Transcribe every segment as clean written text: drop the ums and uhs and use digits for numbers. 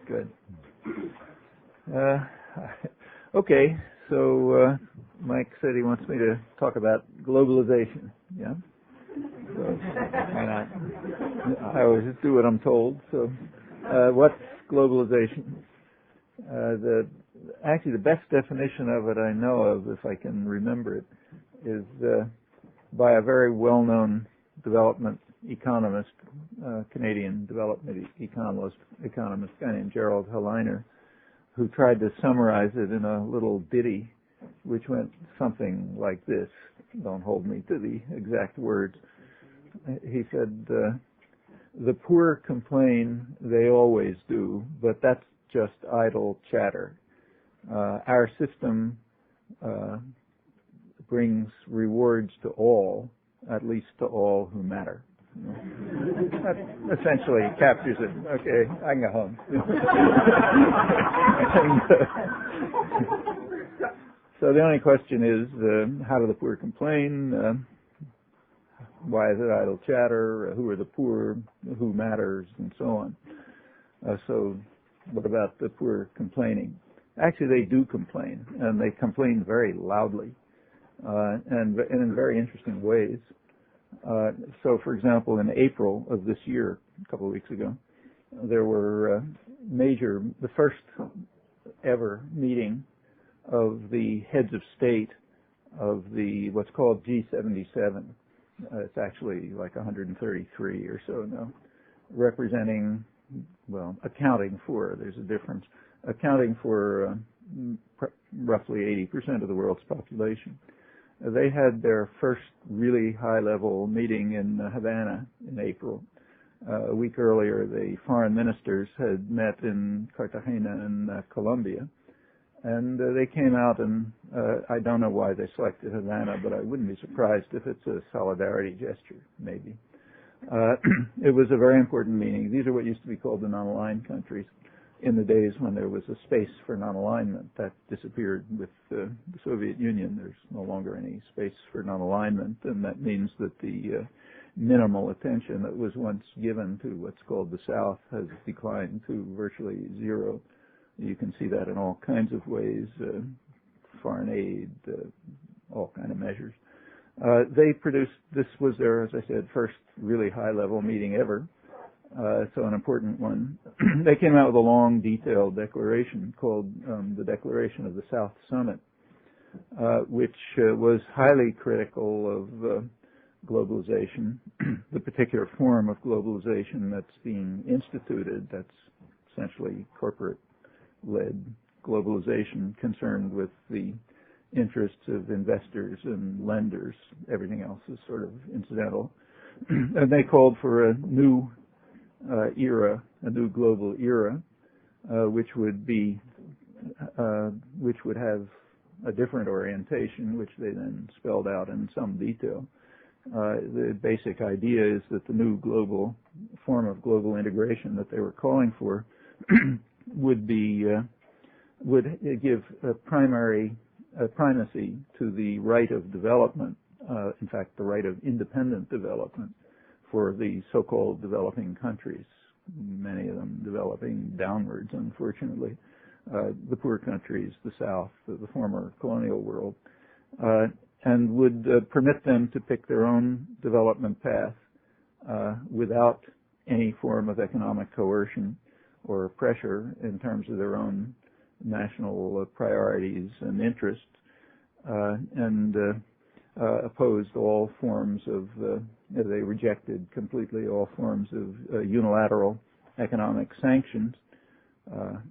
Good. Okay, so Mike said he wants me to talk about globalization. Yeah? So, why not? I always do what I'm told. So, what's globalization? Actually, the best definition of it I know of, if I can remember it, is by a very well-known development economist, Canadian development economist, guy named Gerald Helleiner, who tried to summarize it in a little ditty, which went something like this. Don't hold me to the exact words. He said, "The poor complain, they always do, but that's just idle chatter. Our system brings rewards to all, at least to all who matter." That essentially captures it. Okay, I can go home. So the only question is, how do the poor complain? Why is it idle chatter? Who are the poor? Who matters? And so on. So what about the poor complaining? Actually, they do complain, and they complain very loudly, and in very interesting ways. So, for example, in April of this year, a couple of weeks ago, there were the first ever meeting of the heads of state of what's called G77. It's actually like 133 or so now, representing, accounting for, there's a difference, accounting for roughly 80% of the world's population. They had their first really high-level meeting in Havana in April. A week earlier, the foreign ministers had met in Cartagena in Colombia. And they came out and I don't know why they selected Havana, but I wouldn't be surprised if it's a solidarity gesture, maybe. It was a very important meeting. These are what used to be called the non-aligned countries in the days when there was a space for non-alignment. That disappeared with the Soviet Union. There's no longer any space for non-alignment, and that means that the minimal attention that was once given to what's called the South has declined to virtually zero. You can see that in all kinds of ways, foreign aid, all kind of measures. They produced, this was their, as I said, first really high-level meeting ever, so an important one. They came out with a long, detailed declaration called the Declaration of the South Summit, which was highly critical of globalization, the particular form of globalization that's being instituted, that's essentially corporate-led globalization concerned with the interests of investors and lenders. Everything else is sort of incidental. And they called for a new era, a new global era, which would have a different orientation, which they then spelled out in some detail. The basic idea is that the new global form of global integration that they were calling for would give a primacy to the right of development, in fact, the right of independent development for the so-called developing countries, many of them developing downwards, unfortunately, the poor countries, the South, the former colonial world, and would permit them to pick their own development path without any form of economic coercion or pressure in terms of their own national priorities and interests, and opposed all forms of, they rejected completely all forms of unilateral economic sanctions.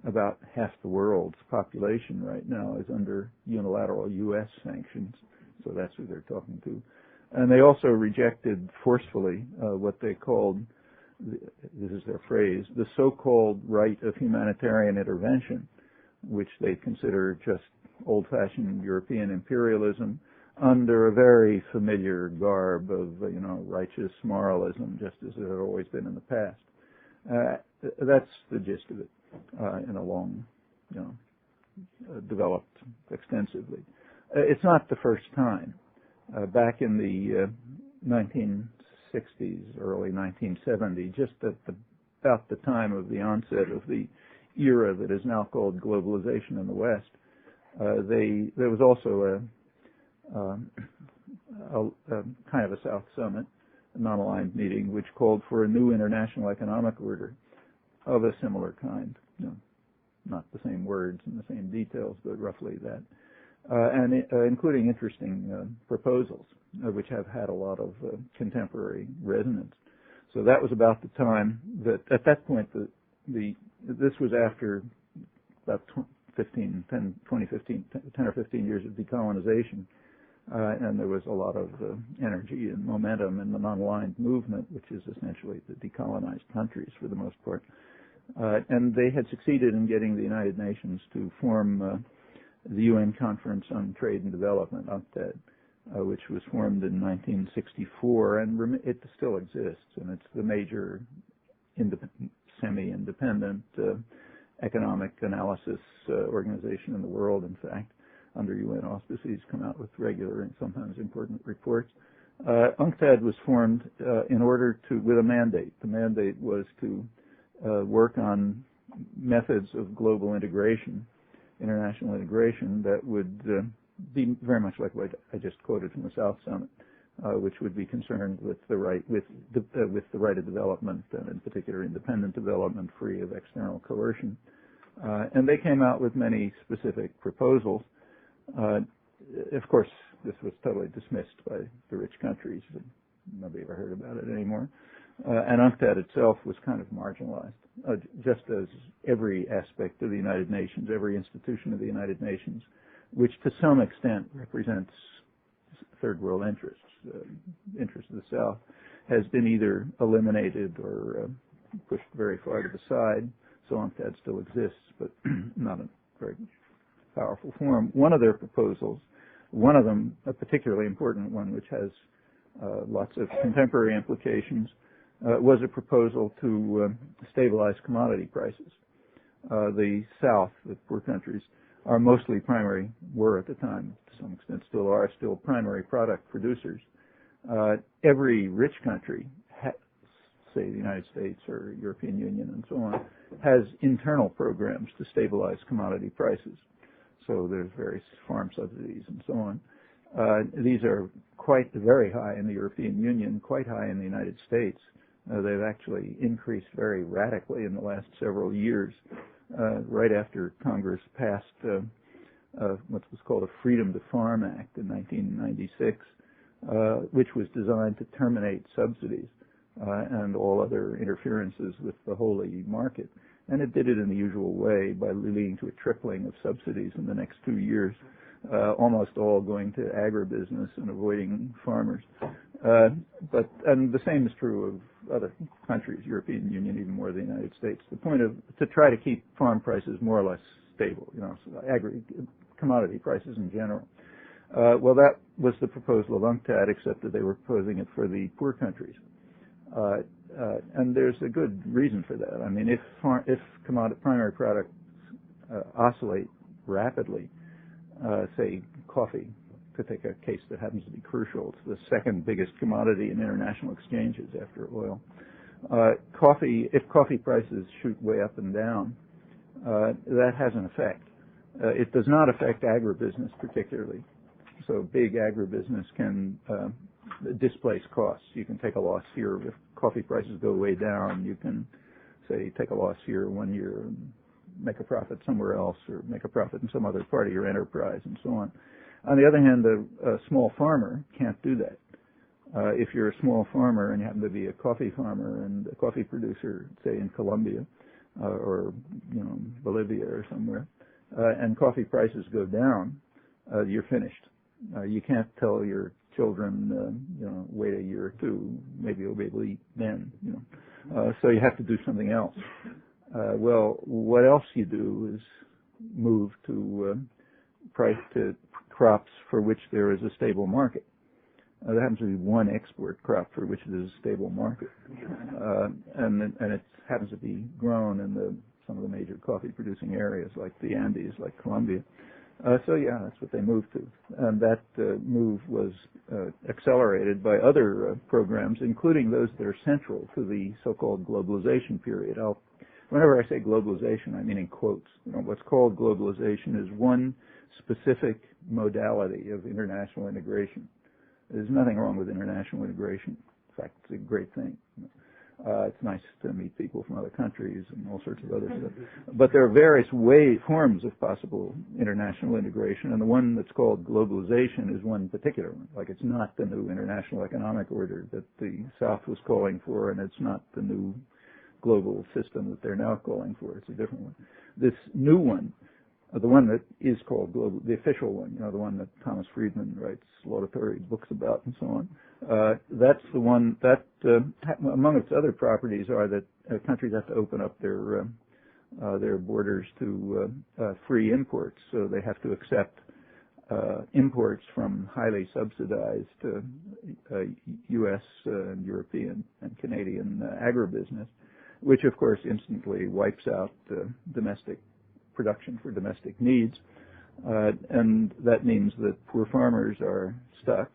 About half the world's population right now is under unilateral U.S. sanctions, so that's who they're talking to. And they also rejected forcefully what they called, this is their phrase, the so-called right of humanitarian intervention, which they consider just old-fashioned European imperialism under a very familiar garb of, righteous moralism, just as it had always been in the past. That's the gist of it, in a long, developed extensively. It's not the first time. Back in the 1960s, early 1970s, just at about the time of the onset of the era that is now called globalization in the West, there was also a kind of a South Summit, a non-aligned meeting, which called for a new international economic order of a similar kind. Not the same words and the same details, but roughly that. And including interesting proposals, which have had a lot of contemporary resonance. So that was about the time that, at that point, this was after about 10 or 15 years of decolonization, and there was a lot of energy and momentum in the non-aligned movement, which is essentially the decolonized countries for the most part. And they had succeeded in getting the United Nations to form the UN Conference on Trade and Development, UNCTAD, which was formed in 1964, and it still exists, and it's the major semi-independent economic analysis organization in the world, in fact, under UN auspices, come out with regular and sometimes important reports. UNCTAD was formed with a mandate. The mandate was to work on methods of global integration, international integration, that would be very much like what I just quoted from the South Summit, which would be concerned with the right of development, and in particular independent development, free of external coercion. And they came out with many specific proposals. Of course, this was totally dismissed by the rich countries. Nobody ever heard about it anymore. And UNCTAD itself was kind of marginalized, just as every aspect of the United Nations, every institution of the United Nations, which to some extent represents third world interests, interests of the South, has been either eliminated or pushed very far to the side. So UNCTAD still exists, but not in very powerful form. One of their proposals, one of them, a particularly important one, which has lots of contemporary implications, was a proposal to stabilize commodity prices. The South, the poor countries, were at the time, to some extent still are, primary product producers. Every rich country, say the United States or European Union and so on, has internal programs to stabilize commodity prices. So there's various farm subsidies and so on. These are very high in the European Union, quite high in the United States. They've actually increased very radically in the last several years, right after Congress passed what was called a Freedom to Farm Act in 1996, which was designed to terminate subsidies and all other interferences with the holy market. And it did it in the usual way by leading to a tripling of subsidies in the next 2 years, almost all going to agribusiness and avoiding farmers. And the same is true of other countries, European Union, even more than the United States. The point of to try to keep farm prices more or less stable, commodity prices in general. Well, that was the proposal of UNCTAD, except that they were proposing it for the poor countries. And there's a good reason for that. I mean, if primary products oscillate rapidly, say coffee, to take a case that happens to be crucial, it's the second biggest commodity in international exchanges after oil. If coffee prices shoot way up and down, that has an effect. It does not affect agribusiness particularly. So big agribusiness can displace costs. You can take a loss here if coffee prices go way down. You can, say, take a loss here 1 year and make a profit somewhere else, or make a profit in some other part of your enterprise, and so on. On the other hand, a small farmer can't do that. If you're a small farmer and you happen to be a coffee farmer and a coffee producer, say in Colombia or Bolivia or somewhere, and coffee prices go down, you're finished. You can't tell your children, wait a year or two, maybe you'll be able to eat then. So you have to do something else. Well, what else you do is move to price to crops for which there is a stable market. There happens to be one export crop for which there is a stable market, and it happens to be grown in some of the major coffee-producing areas like the Andes, like Colombia. So yeah, that's what they moved to, and that move was accelerated by other programs, including those that are central to the so-called globalization period. whenever I say globalization, I mean in quotes. What's called globalization is one specific modality of international integration. There's nothing wrong with international integration. In fact, it's a great thing. It's nice to meet people from other countries and all sorts of other stuff. But there are various forms of possible international integration, and the one that's called globalization is one particular one. Like, it's not the new international economic order that the South was calling for, and it's not the new global system that they're now calling for. It's a different one. This new one, the one that is called global, the official one, the one that Thomas Friedman writes laudatory books about and so on, that's the one that, among its other properties, are that countries have to open up their borders to free imports. So they have to accept imports from highly subsidized U.S. and European and Canadian agribusiness, which of course instantly wipes out domestic production for domestic needs, and that means that poor farmers are stuck.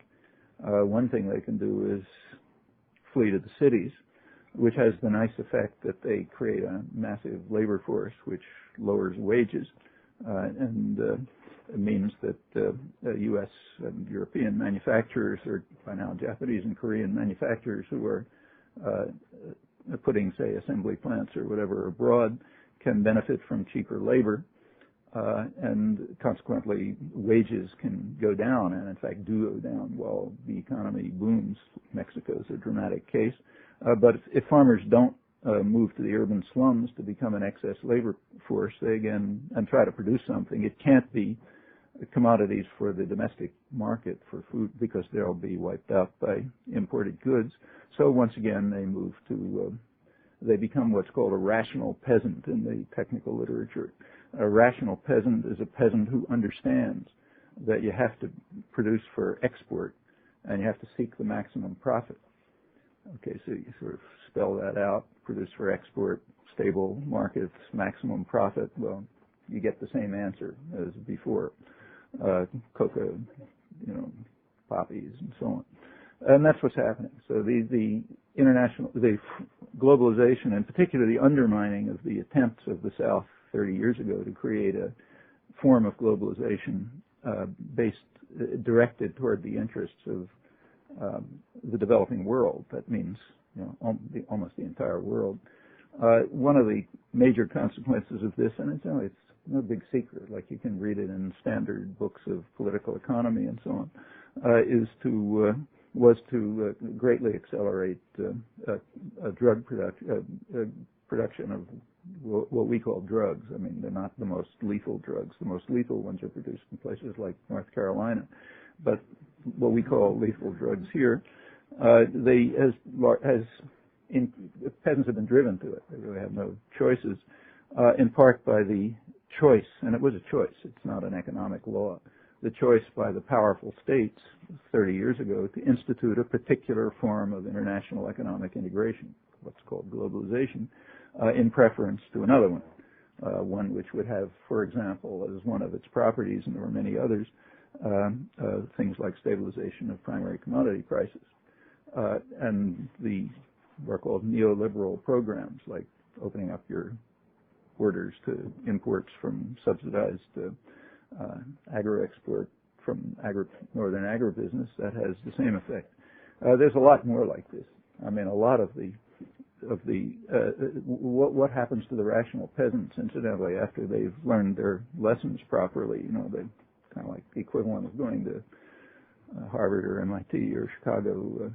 One thing they can do is flee to the cities, which has the nice effect that they create a massive labor force which lowers wages, and it means that U.S. and European manufacturers, or by now Japanese and Korean manufacturers who are putting, say, assembly plants or whatever abroad, can benefit from cheaper labor, and consequently wages can go down, and in fact do go down while the economy booms. Mexico is a dramatic case. But if farmers don't move to the urban slums to become an excess labor force, they again, and try to produce something, it can't be commodities for the domestic market for food, because they'll be wiped out by imported goods. So once again, they move to they become what's called a rational peasant in the technical literature. A rational peasant is a peasant who understands that you have to produce for export and you have to seek the maximum profit. Okay, so you sort of spell that out: produce for export, stable markets, maximum profit. Well, you get the same answer as before. Coca, poppies and so on. And that's what's happening. So the globalization, in particular the undermining of the attempts of the South 30 years ago to create a form of globalization directed toward the interests of the developing world. That means almost the entire world. One of the major consequences of this, and it's no big secret, like you can read it in standard books of political economy and so on, was to greatly accelerate drug production of what we call drugs. I mean, they're not the most lethal drugs. The most lethal ones are produced in places like North Carolina, but what we call lethal drugs here, peasants have been driven to it. They really have no choices, in part by the choice, and it was a choice. It's not an economic law. The choice by the powerful states 30 years ago to institute a particular form of international economic integration, what's called globalization, in preference to another one, one which would have, for example, as one of its properties, and there were many others, things like stabilization of primary commodity prices, and what are called neoliberal programs, like opening up your borders to imports from subsidized agro-export from northern agribusiness. That has the same effect. There's a lot more like this. I mean, a lot of what happens to the rational peasants, incidentally, after they've learned their lessons properly. They kind of like the equivalent of going to Harvard or MIT or Chicago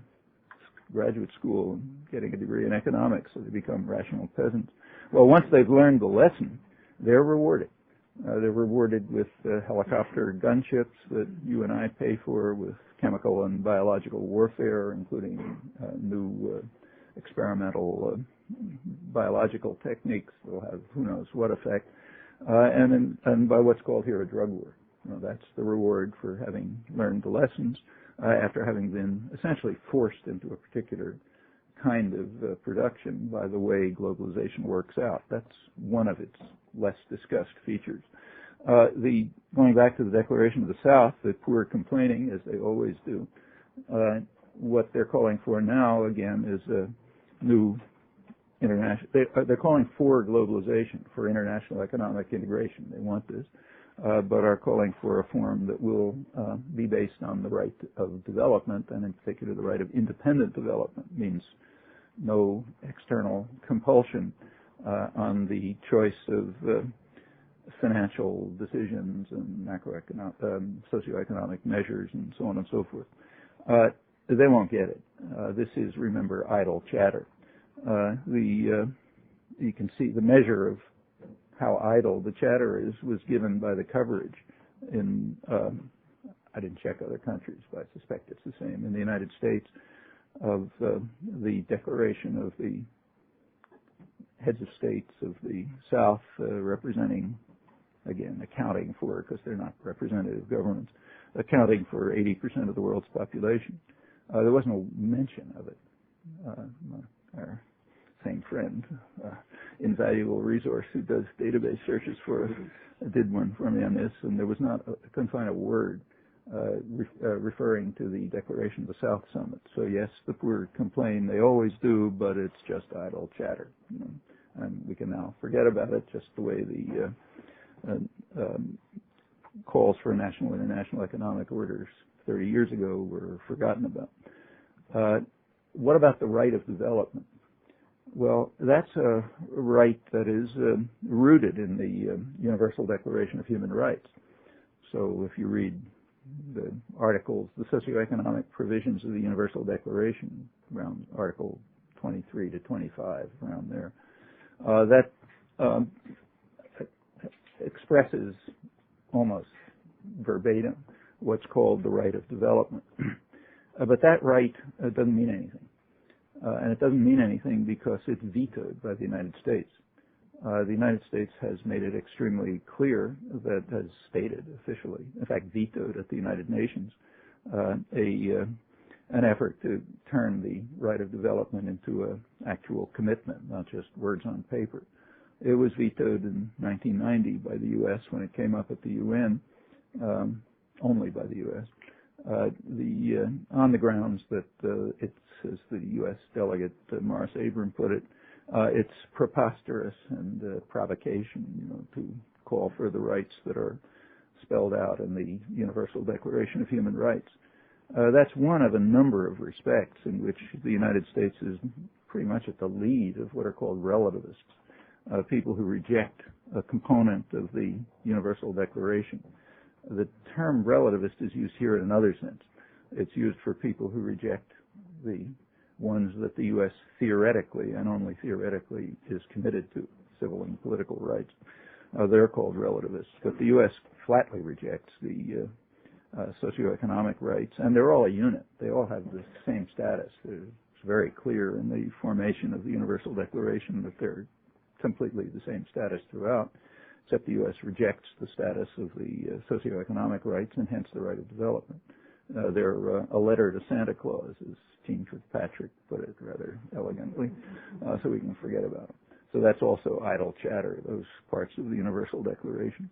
graduate school and getting a degree in economics, so they become rational peasants. Well, once they've learned the lesson, they're rewarded. They're rewarded with helicopter gunships that you and I pay for, with chemical and biological warfare, including new experimental biological techniques that will have who knows what effect, and by what's called here a drug war. That's the reward for having learned the lessons after having been essentially forced into a particular kind of production by the way globalization works out. That's one of its less discussed features. Going back to the Declaration of the South, the poor are complaining, as they always do. What they're calling for now, again, is a new they're calling for globalization, for international economic integration. They want this, but are calling for a form that will be based on the right of development, and in particular the right of independent development. Means no external compulsion on the choice of financial decisions and macroeconomic, socioeconomic measures and so on and so forth. They won't get it. This is, remember, idle chatter. You can see the measure of how idle the chatter is was given by the coverage in, I didn't check other countries, but I suspect it's the same, in the United States, of the declaration of the heads of states of the South representing, again, accounting for, because they're not representative governments, accounting for 80% of the world's population. There was no mention of it. Our same friend, invaluable resource who does database searches for us, did one for me on this, and there was not, I couldn't find a word referring to the Declaration of the South Summit. So yes, the poor complain, they always do, but it's just idle chatter. You know, and we can now forget about it, just the way the calls for national and international economic orders 30 years ago were forgotten about. What about the right of development? Well, that's a right that is rooted in the Universal Declaration of Human Rights. So if you read the articles, the socioeconomic provisions of the Universal Declaration, around Article 23 to 25, around there, that expresses almost verbatim what's called the right of development. But that right doesn't mean anything. And it doesn't mean anything because it's vetoed by the United States. The United States has made it extremely clear that, has stated officially, in fact vetoed at the United Nations, an effort to turn the right of development into an actual commitment, not just words on paper. It was vetoed in 1990 by the U.S. when it came up at the UN, only by the U.S., on the grounds that it's, as the U.S. delegate Morris Abram put it, it's preposterous and provocation, you know, to call for the rights that are spelled out in the Universal Declaration of Human Rights. That's one of a number of respects in which the United States is pretty much at the lead of what are called relativists, people who reject a component of the Universal Declaration. The term relativist is used here in another sense. It's used for people who reject the ones that the U.S. theoretically, and only theoretically, is committed to, civil and political rights. They're called relativists. But the U.S. flatly rejects the socioeconomic rights, and they're all a unit. They all have the same status. It's very clear in the formation of the Universal Declaration that they're completely the same status throughout, except the U.S. rejects the status of the socioeconomic rights and hence the right of development. They're a letter to Santa Claus, as Gene Fitzpatrick put it rather elegantly, so we can forget about them. So that's also idle chatter, those parts of the Universal Declaration,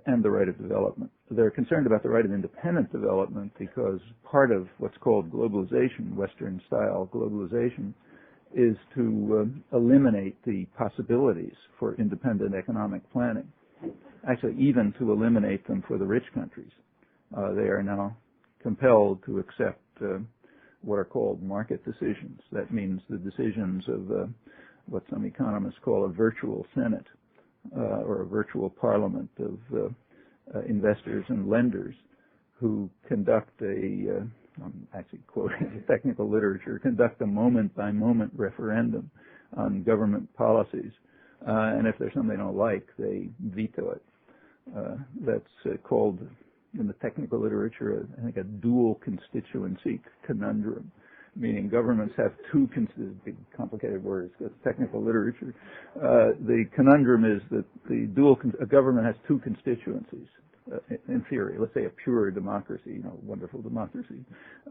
and the right of development. They're concerned about the right of independent development because part of what's called globalization, Western-style globalization, is to eliminate the possibilities for independent economic planning, actually even to eliminate them for the rich countries. They are now compelled to accept what are called market decisions. That means the decisions of what some economists call a virtual Senate or a virtual parliament of investors and lenders who conduct I'm actually quoting the technical literature, conduct a moment-by-moment referendum on government policies. And if there's something they don't like, they veto it. That's called, in the technical literature, I think, a dual constituency conundrum, meaning governments have two, big complicated words, that's technical literature. The conundrum is that a government has two constituencies. In theory, let's say a pure democracy, you know, wonderful democracy,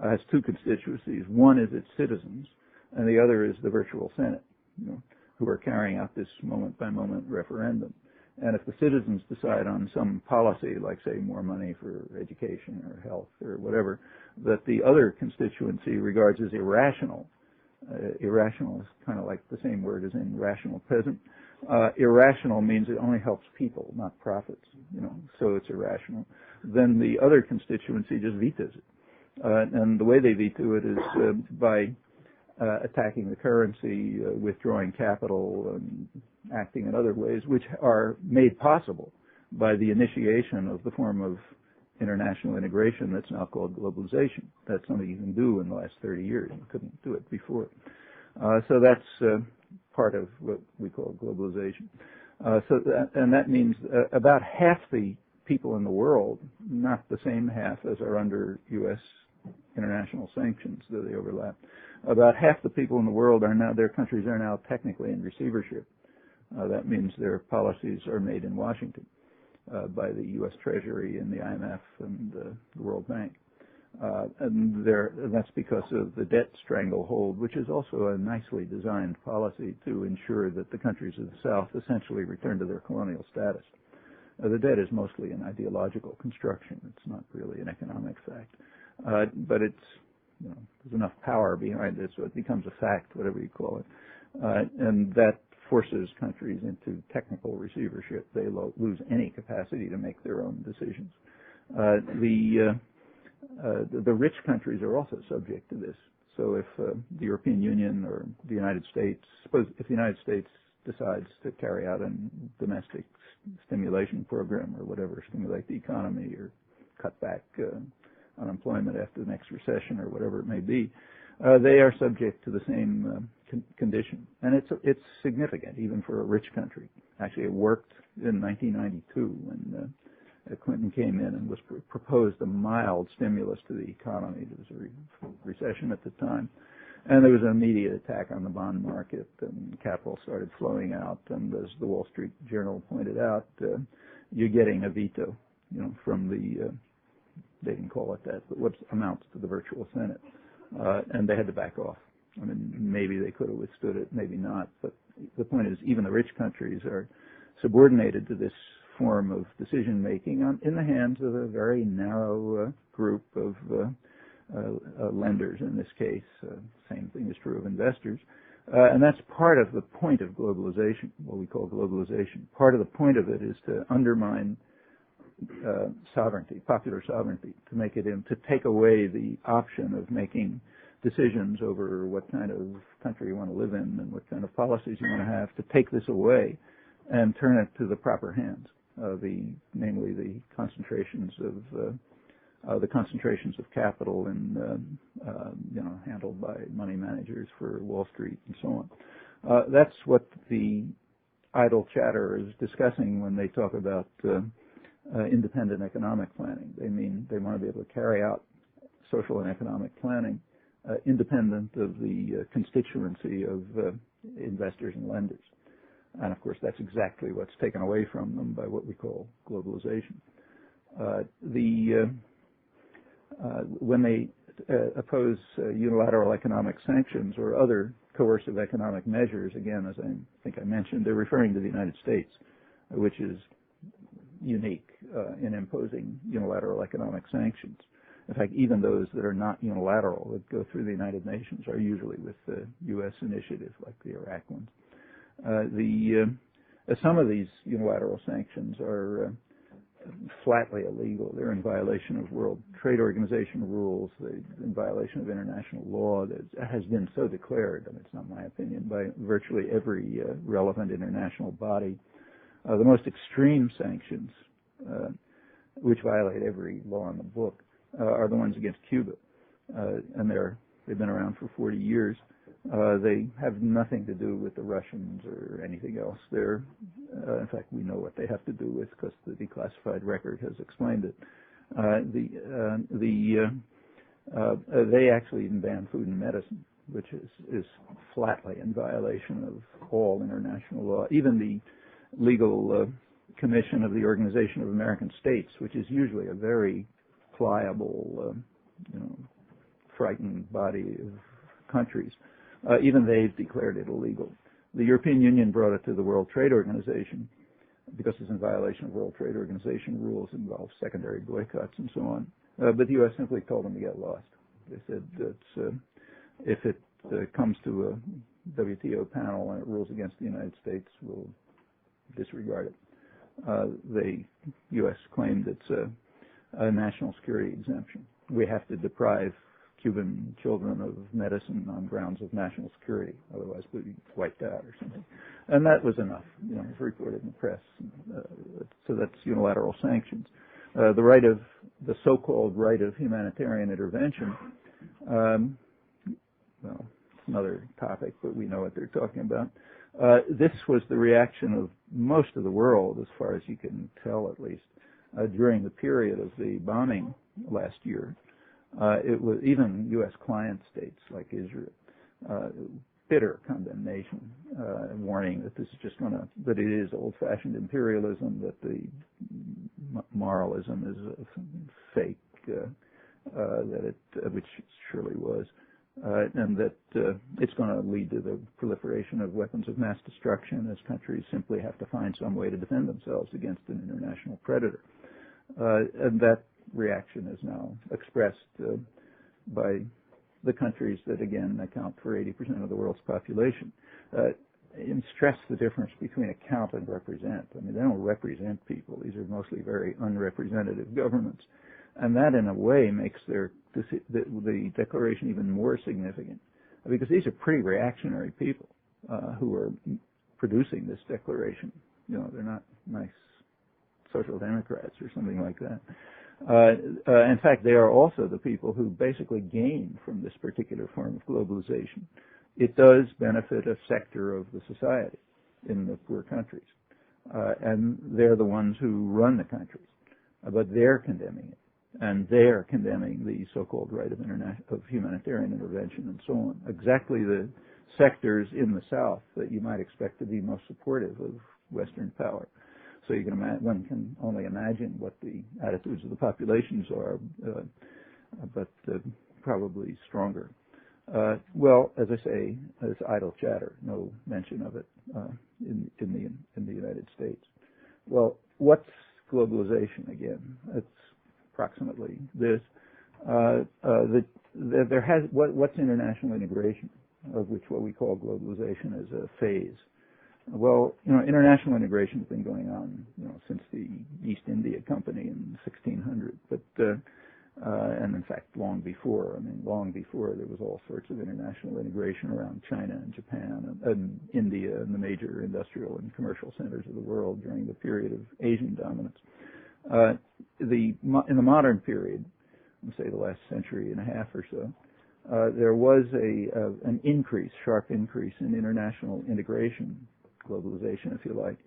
has two constituencies. One is its citizens, and the other is the virtual Senate, you know, who are carrying out this moment-by-moment referendum. And if the citizens decide on some policy, like, say, more money for education or health or whatever, that the other constituency regards as irrational, Irrational is kind of like the same word as in rational peasant. Irrational means it only helps people, not profits, so it's irrational. Then the other constituency just vetoes it. And the way they veto it is by attacking the currency, withdrawing capital, and acting in other ways, which are made possible by the initiation of the form of international integration that's now called globalization. That's something you can do in the last 30 years. You couldn't do it before. So that's part of what we call globalization. And that means about half the people in the world, not the same half as are under U.S. international sanctions, though they overlap. About half the people in the world their countries are now technically in receivership. That means their policies are made in Washington by the U.S. Treasury and the IMF and the World Bank. And that's because of the debt stranglehold, which is also a nicely designed policy to ensure that the countries of the South essentially return to their colonial status. The debt is mostly an ideological construction. It's not really an economic fact. But it's, there's enough power behind it, so it becomes a fact, whatever you call it. And that forces countries into technical receivership. They lose any capacity to make their own decisions. The rich countries are also subject to this. So if the European Union or the United States, suppose if the United States decides to carry out a domestic stimulation program or whatever, stimulate the economy or cut back unemployment after the next recession or whatever it may be, they are subject to the same condition. And it's significant, even for a rich country. Actually, it worked in 1992 when Clinton came in and was proposed a mild stimulus to the economy. There was a recession at the time. And there was an immediate attack on the bond market, and capital started flowing out. And as the Wall Street Journal pointed out, you're getting a veto, from the, they didn't call it that, but what amounts to the virtual Senate. And they had to back off. I mean, maybe they could have withstood it, maybe not. But the point is, even the rich countries are subordinated to this form of decision-making in the hands of a very narrow group of lenders in this case. Same thing is true of investors. And that's part of the point of globalization, what we call globalization. Part of the point of it is to undermine sovereignty, popular sovereignty, to make it to take away the option of making decisions over what kind of country you want to live in and what kind of policies you want to have, to take this away and turn it to the proper hands, namely the concentrations of capital and handled by money managers for Wall Street and so on. That's what the idle chatter is discussing when they talk about independent economic planning. They mean they want to be able to carry out social and economic planning independent of the constituency of investors and lenders. And of course, that's exactly what's taken away from them by what we call globalization. When they oppose unilateral economic sanctions or other coercive economic measures, again, as I think I mentioned, they're referring to the United States, which is unique in imposing unilateral economic sanctions. In fact, even those that are not unilateral, that go through the United Nations, are usually with the U.S. initiative, like the Iraq ones. Some of these unilateral sanctions are flatly illegal. They're in violation of World Trade Organization rules. They're in violation of international law. That has been so declared, and it's not my opinion, by virtually every relevant international body. The most extreme sanctions, which violate every law in the book, are the ones against Cuba. And they've been around for 40 years. They have nothing to do with the Russians or anything else. In fact, we know what they have to do with, because the declassified record has explained it. They actually even ban food and medicine, which is flatly in violation of all international law. Even the legal commission of the Organization of American States, which is usually a very pliable, frightened body of countries, even they've declared it illegal. The European Union brought it to the World Trade Organization because it's in violation of World Trade Organization rules, involves secondary boycotts and so on. But the U.S. simply told them to get lost. They said that if it comes to a WTO panel and it rules against the United States, we'll disregard it. The U.S. claimed it's a national security exemption. We have to deprive Cuban children of medicine on grounds of national security, otherwise we'd be wiped out or something. And that was enough. It was reported in the press. So that's unilateral sanctions. The so-called right of humanitarian intervention, well, it's another topic, but we know what they're talking about. This was the reaction of most of the world, as far as you can tell at least, during the period of the bombing last year. It was even U.S. client states like Israel, bitter condemnation, warning that this is just that it is old-fashioned imperialism, that the moralism is fake, which it surely was, and that it's going to lead to the proliferation of weapons of mass destruction as countries simply have to find some way to defend themselves against an international predator. And that reaction is now expressed by the countries that, again, account for 80% of the world's population. And stress the difference between account and represent. I mean, they don't represent people. These are mostly very unrepresentative governments. And that, in a way, makes the declaration even more significant, because these are pretty reactionary people who are producing this declaration. They're not nice social democrats or something like that. In fact, they are also the people who basically gain from this particular form of globalization. It does benefit a sector of the society in the poor countries, and they're the ones who run the countries, but they're condemning it, and they're condemning the so-called right of humanitarian intervention and so on. Exactly the sectors in the South that you might expect to be most supportive of Western power. So one can only imagine what the attitudes of the populations are, but probably stronger. Well, as I say, it's idle chatter. No mention of it in the United States. Well, what's globalization again? It's approximately this. What's international integration, of which what we call globalization is a phase. Well, international integration has been going on, since the East India Company in 1600, but and in fact long before. Long before there was all sorts of international integration around China and Japan and India and the major industrial and commercial centers of the world during the period of Asian dominance. In the modern period, let's say the last century and a half or so, there was an sharp increase in international integration, globalization, if you like,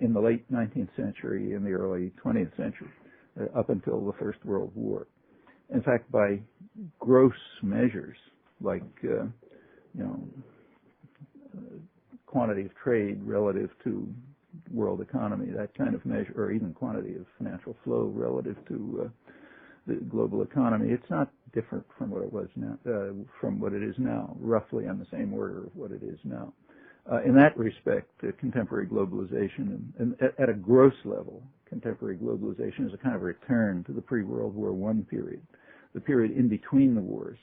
in the late 19th century and the early 20th century, up until the First World War. In fact, by gross measures like quantity of trade relative to world economy, that kind of measure, or even quantity of financial flow relative to the global economy, it's not different from what it was now, from what it is now, roughly on the same order of what it is now. In that respect, contemporary globalization, and at a gross level, contemporary globalization is a kind of return to the pre-World War I period. The period in between the wars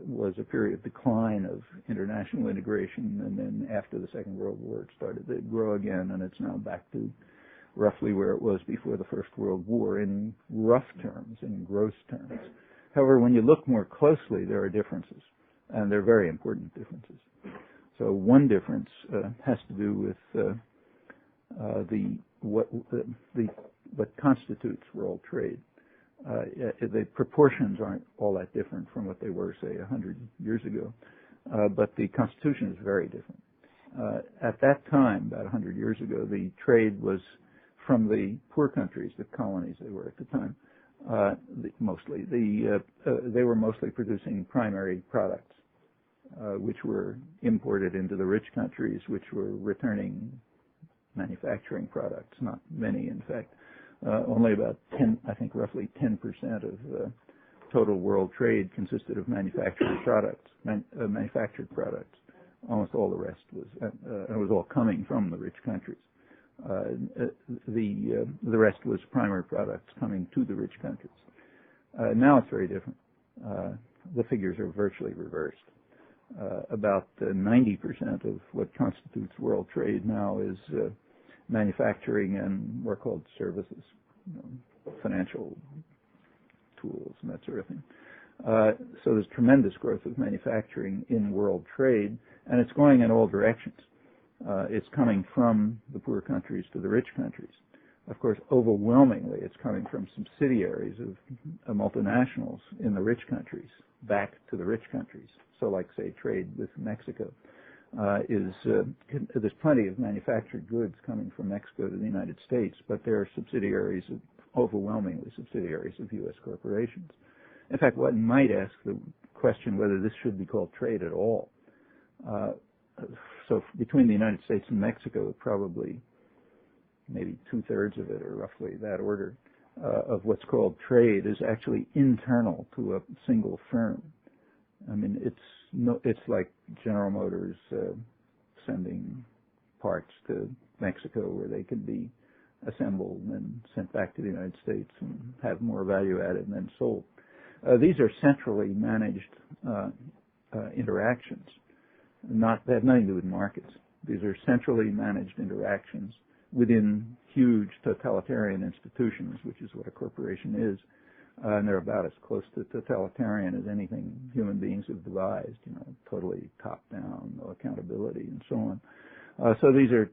was a period of decline of international integration, and then after the Second World War it started to grow again, and it's now back to roughly where it was before the First World War in rough terms, in gross terms. However, when you look more closely, there are differences, and they're very important differences. So one difference has to do with what constitutes world trade. The proportions aren't all that different from what they were, say, 100 years ago, but the constitution is very different. At that time, about 100 years ago, the trade was from the poor countries, the colonies they were at the time, mostly. They were mostly producing primary products, which were imported into the rich countries, which were returning manufacturing products, not many, in fact. Only about roughly 10% of total world trade consisted of manufactured products. Almost all the rest was all coming from the rich countries. The rest was primary products coming to the rich countries. Now it's very different. The figures are virtually reversed. About 90% of what constitutes world trade now is manufacturing and what are called services, financial tools and that sort of thing. So there's tremendous growth of manufacturing in world trade, and it's going in all directions. It's coming from the poor countries to the rich countries. Of course, overwhelmingly, it's coming from subsidiaries of multinationals in the rich countries back to the rich countries. So like, say, trade with Mexico there's plenty of manufactured goods coming from Mexico to the United States, but they're subsidiaries, overwhelmingly subsidiaries of U.S. corporations. In fact, one might ask the question whether this should be called trade at all. So between the United States and Mexico, probably maybe 2/3 of it, or roughly that order, of what's called trade is actually internal to a single firm. I mean, it's like General Motors sending parts to Mexico where they can be assembled and sent back to the United States and have more value added and then sold. These are centrally managed interactions. They have nothing to do with markets. These are centrally managed interactions within huge totalitarian institutions, which is what a corporation is. And they're about as close to totalitarian as anything human beings have devised, totally top-down, no accountability, and so on. So these are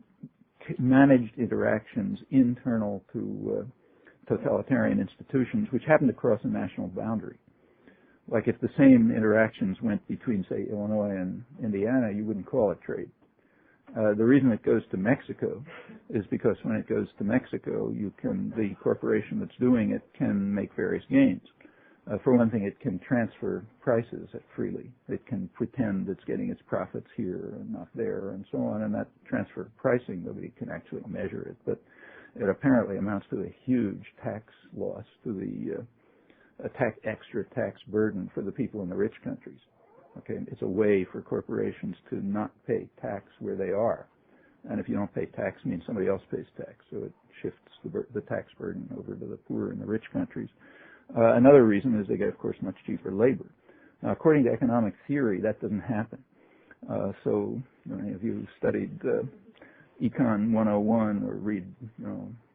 managed interactions internal to totalitarian institutions, which happen to cross a national boundary. Like if the same interactions went between, say, Illinois and Indiana, you wouldn't call it trade. The reason it goes to Mexico is because when it goes to Mexico, the corporation that's doing it can make various gains. For one thing, it can transfer prices freely. It can pretend it's getting its profits here and not there and so on, and that transfer of pricing, nobody can actually measure it, but it apparently amounts to a huge tax loss to the extra tax burden for the people in the rich countries. Okay, it's a way for corporations to not pay tax where they are. And if you don't pay tax, it means somebody else pays tax. So it shifts the tax burden over to the poor and the rich countries. Another reason is they get, of course, much cheaper labor. Now, according to economic theory, that doesn't happen. So many of you studied Econ 101 or read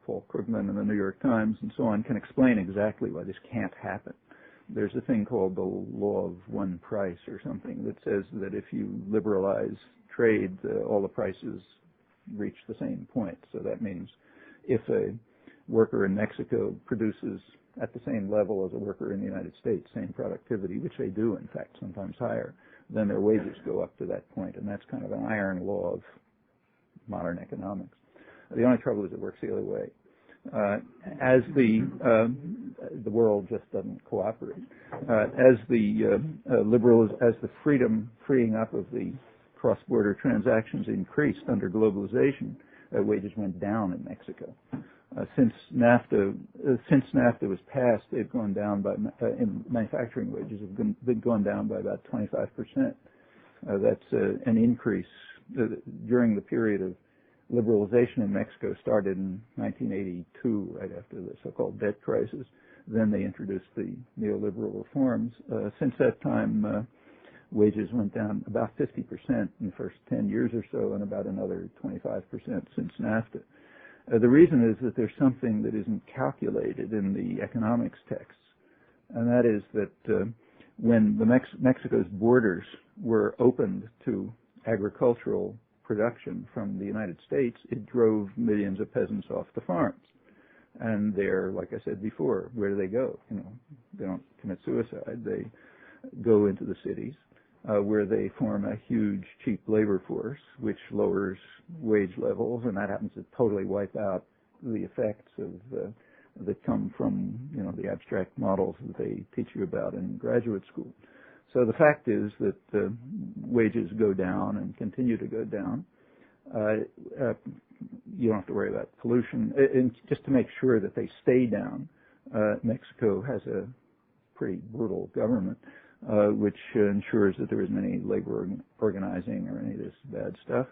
Paul Krugman in the New York Times and so on can explain exactly why this can't happen. There's a thing called the law of one price or something that says that if you liberalize trade, all the prices reach the same point. So that means if a worker in Mexico produces at the same level as a worker in the United States, same productivity, which they do, in fact, sometimes higher, then their wages go up to that point. And that's kind of an iron law of modern economics. The only trouble is it works the other way. As the world just doesn't cooperate. As the freeing up of the cross-border transactions increased under globalization, wages went down in Mexico. Since NAFTA was passed, they've gone down by in manufacturing wages have been gone down by about 25%. That's an increase during the period of liberalization in Mexico started in 1982, right after the so-called debt crisis. Then they introduced the neoliberal reforms. Since that time, wages went down about 50% in the first 10 years or so, and about another 25% since NAFTA. The reason is that there's something that isn't calculated in the economics texts, and that is that when Mexico's borders were opened to agricultural production from the United States, it drove millions of peasants off the farms. And they're, like I said before, where do they go? They don't commit suicide. They go into the cities where they form a huge cheap labor force, which lowers wage levels, and that happens to totally wipe out the effects of that come from the abstract models that they teach you about in graduate school. So the fact is that wages go down and continue to go down. You don't have to worry about pollution. And just to make sure that they stay down, Mexico has a pretty brutal government, which ensures that there isn't any labor organizing or any of this bad stuff.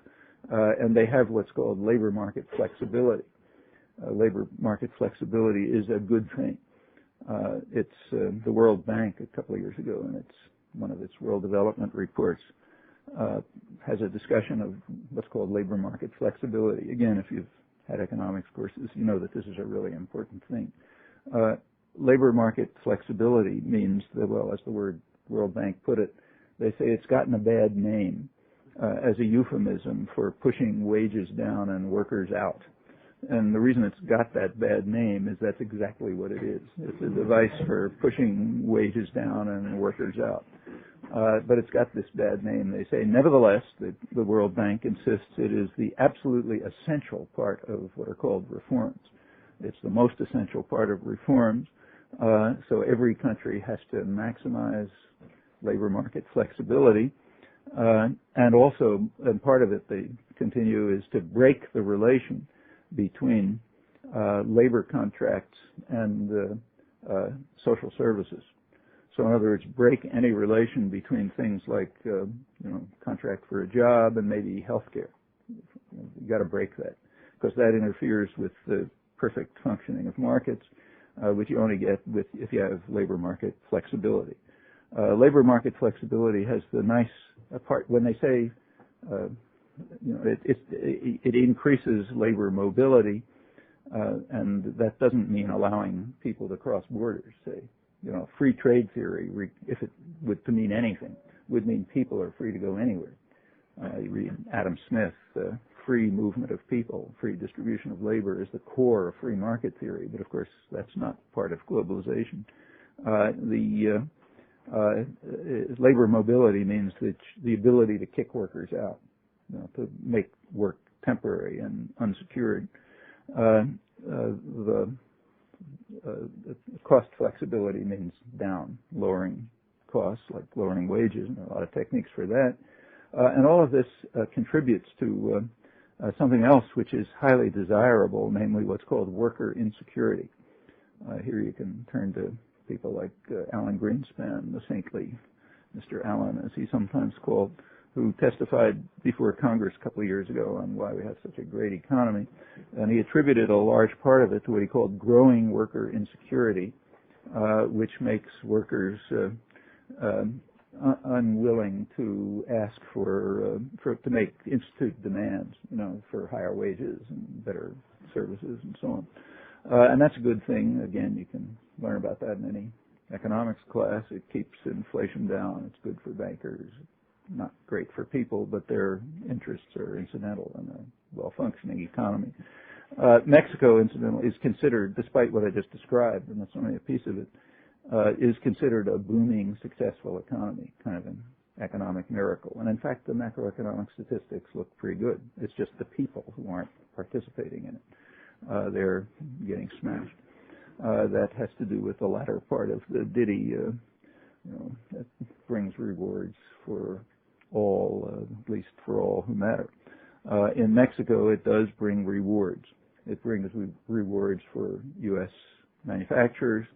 And they have what's called labor market flexibility. Labor market flexibility is a good thing. It's the World Bank a couple of years ago, and it's one of its World Development reports has a discussion of what's called labor market flexibility. Again, if you've had economics courses, you know that this is a really important thing. Labor market flexibility means that, well, as the World Bank put it, they say it's gotten a bad name as a euphemism for pushing wages down and workers out. And the reason it's got that bad name is that's exactly what it is. It's a device for pushing wages down and workers out. But it's got this bad name. They say, nevertheless, the World Bank insists it is the absolutely essential part of what are called reforms. It's the most essential part of reforms. So every country has to maximize labor market flexibility. And also, and part of it, they continue, is to break the relation between labor contracts and social services. So in other words, break any relation between things like, contract for a job and maybe health care. You've got to break that, because that interferes with the perfect functioning of markets, which you only get if you have labor market flexibility. Labor market flexibility has the nice part, when they say, it increases labor mobility, and that doesn't mean allowing people to cross borders, say. Free trade theory, if it would to mean anything, would mean people are free to go anywhere. You read Adam Smith, free movement of people, free distribution of labor is the core of free market theory, but of course that's not part of globalization. Labor mobility means that the ability to kick workers out, to make work temporary and unsecured. Cost flexibility means down, lowering costs, like lowering wages, and a lot of techniques for that. And all of this contributes to something else which is highly desirable, namely what's called worker insecurity. Here you can turn to people like Alan Greenspan, the saintly Mr. Allen, as he's sometimes called, who testified before Congress a couple of years ago on why we have such a great economy. And he attributed a large part of it to what he called growing worker insecurity, which makes workers unwilling to ask to institute demands, for higher wages and better services and so on. And that's a good thing. Again, you can learn about that in any economics class. It keeps inflation down. It's good for bankers. Not great for people, but their interests are incidental in a well-functioning economy. Mexico, incidentally, is considered, despite what I just described, and that's only a piece of it, is considered a booming, successful economy, kind of an economic miracle. And in fact, the macroeconomic statistics look pretty good. It's just the people who aren't participating in it. They're getting smashed. That has to do with the latter part of the ditty, that brings rewards for all, at least for all who matter. In Mexico, it does bring rewards. It brings rewards for U.S. manufacturers,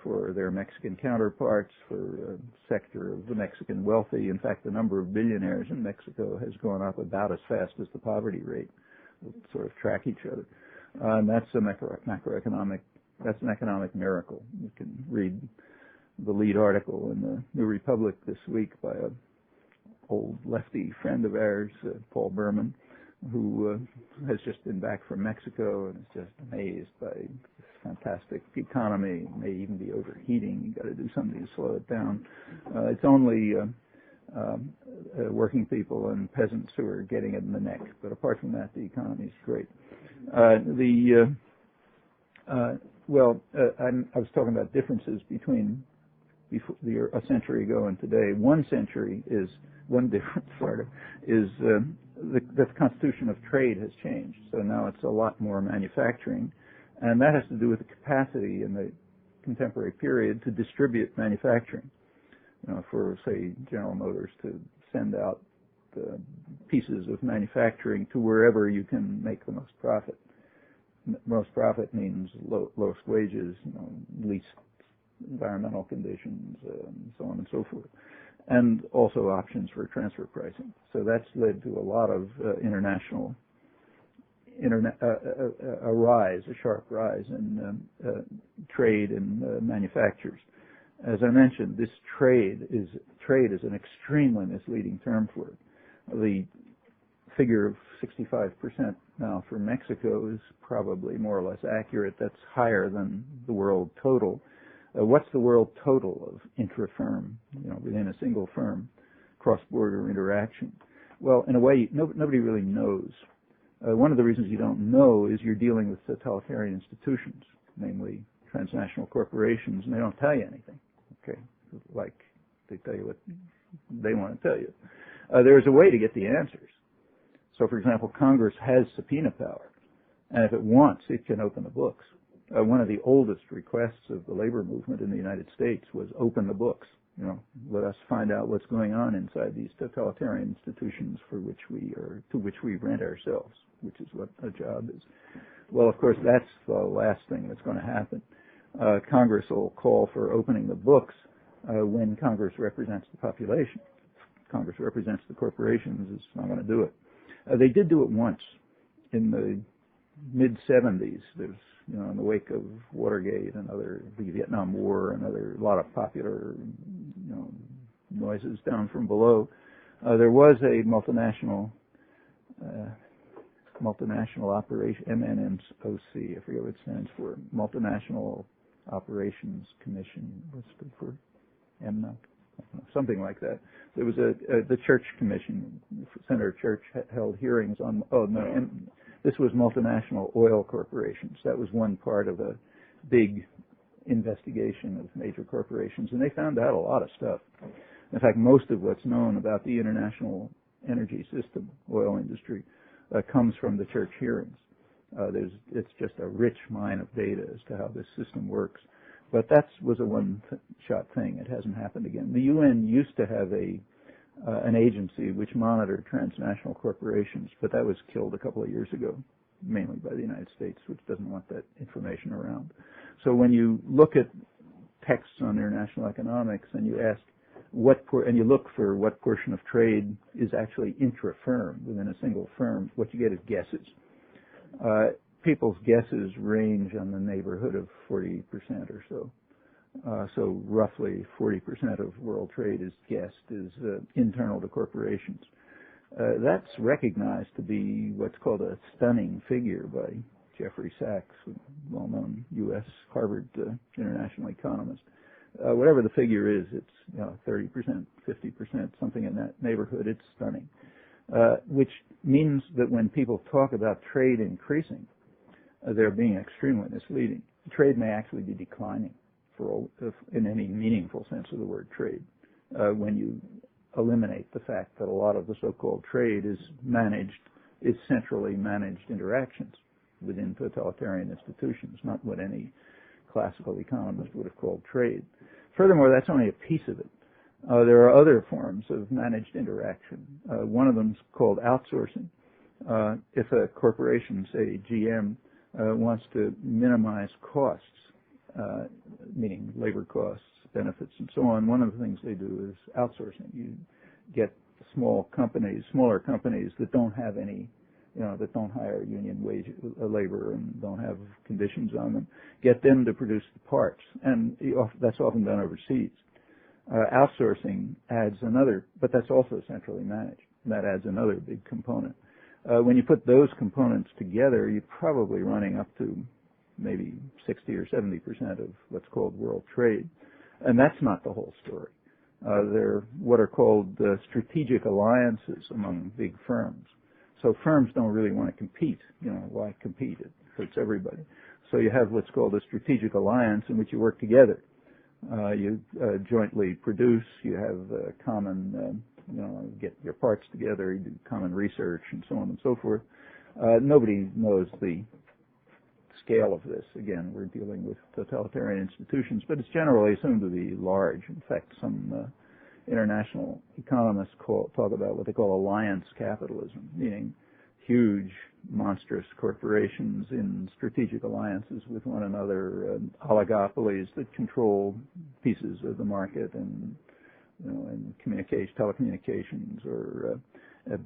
for their Mexican counterparts, for a sector of the Mexican wealthy. In fact, the number of billionaires in Mexico has gone up about as fast as the poverty rate. They sort of track each other. And that's a that's an economic miracle. You can read the lead article in the New Republic this week by a old lefty friend of ours, Paul Berman, who has just been back from Mexico and is just amazed by this fantastic economy. It may even be overheating. You've got to do something to slow it down. It's only working people and peasants who are getting it in the neck. But apart from that, the economy is great. I was talking about differences between a century ago and today. One difference is the constitution of trade has changed. So now it's a lot more manufacturing, and that has to do with the capacity in the contemporary period to distribute manufacturing. For say General Motors to send out the pieces of manufacturing to wherever you can make the most profit. Most profit means lowest wages, least environmental conditions, and so on and so forth, and also options for transfer pricing. So that's led to a lot of a sharp rise in trade and manufacturers. As I mentioned, this trade is an extremely misleading term for it. The figure of 65% now for Mexico is probably more or less accurate. That's higher than the world total. What's the world total of intra-firm, within a single firm, cross-border interaction? Well, in a way, nobody really knows. One of the reasons you don't know is you're dealing with totalitarian institutions, namely transnational corporations, and they don't tell you anything. Okay, like they tell you what they want to tell you. There's a way to get the answers. So, for example, Congress has subpoena power, and if it wants, it can open the books. One of the oldest requests of the labor movement in the United States was open the books. Let us find out what's going on inside these totalitarian institutions to which we rent ourselves, which is what a job is. Well, of course, that's the last thing that's going to happen. Congress will call for opening the books when Congress represents the population. Congress represents the corporations, it's not going to do it. They did do it once in the mid-'70s. There's, in the wake of Watergate and the Vietnam War and a lot of popular, noises down from below. There was a multinational operation, MNOC, I forget what it stands for, Multinational Operations Commission. What's it for? MNOC? Something like that. There was the Church Commission. Senator Church held hearings on. This was multinational oil corporations. That was one part of a big investigation of major corporations, and they found out a lot of stuff. In fact, most of what's known about the international energy system, oil industry, comes from the Church hearings. It's just a rich mine of data as to how this system works. But that was a one-shot thing. It hasn't happened again. The UN used to have an agency which monitored transnational corporations, but that was killed a couple of years ago, mainly by the United States, which doesn't want that information around. So when you look at texts on international economics and you ask and you look for what portion of trade is actually intra-firm within a single firm, what you get is guesses. People's guesses range on the neighborhood of 40% or so. So roughly 40% of world trade is guessed is internal to corporations. That's recognized to be what's called a stunning figure by Jeffrey Sachs, a well-known U.S. Harvard international economist. Whatever the figure is, it's 30%, 50%, something in that neighborhood. It's stunning, which means that when people talk about trade increasing, they're being extremely misleading. Trade may actually be declining in any meaningful sense of the word trade, when you eliminate the fact that a lot of the so-called trade is centrally managed interactions within totalitarian institutions, not what any classical economist would have called trade. Furthermore, that's only a piece of it. There are other forms of managed interaction. One of them is called outsourcing. If a corporation, say GM, wants to minimize costs, meaning labor costs, benefits, and so on, one of the things they do is outsourcing. You get smaller companies that don't have any, that don't hire union wage labor and don't have conditions on them, get them to produce the parts, and that's often done overseas. Outsourcing adds another, but that's also centrally managed. That adds another big component. When you put those components together, you're probably running up to maybe 60 or 70% of what's called world trade. And that's not the whole story. They're what are called strategic alliances among big firms. So firms don't really want to compete. Why compete? It hurts everybody. So you have what's called a strategic alliance in which you work together. You jointly produce, you have common, get your parts together, you do common research and so on and so forth. Nobody knows the scale of this. Again, we're dealing with totalitarian institutions, but it's generally assumed to be large. In fact, some international economists talk about what they call alliance capitalism, meaning huge, monstrous corporations in strategic alliances with one another, oligopolies that control pieces of the market and, and telecommunications or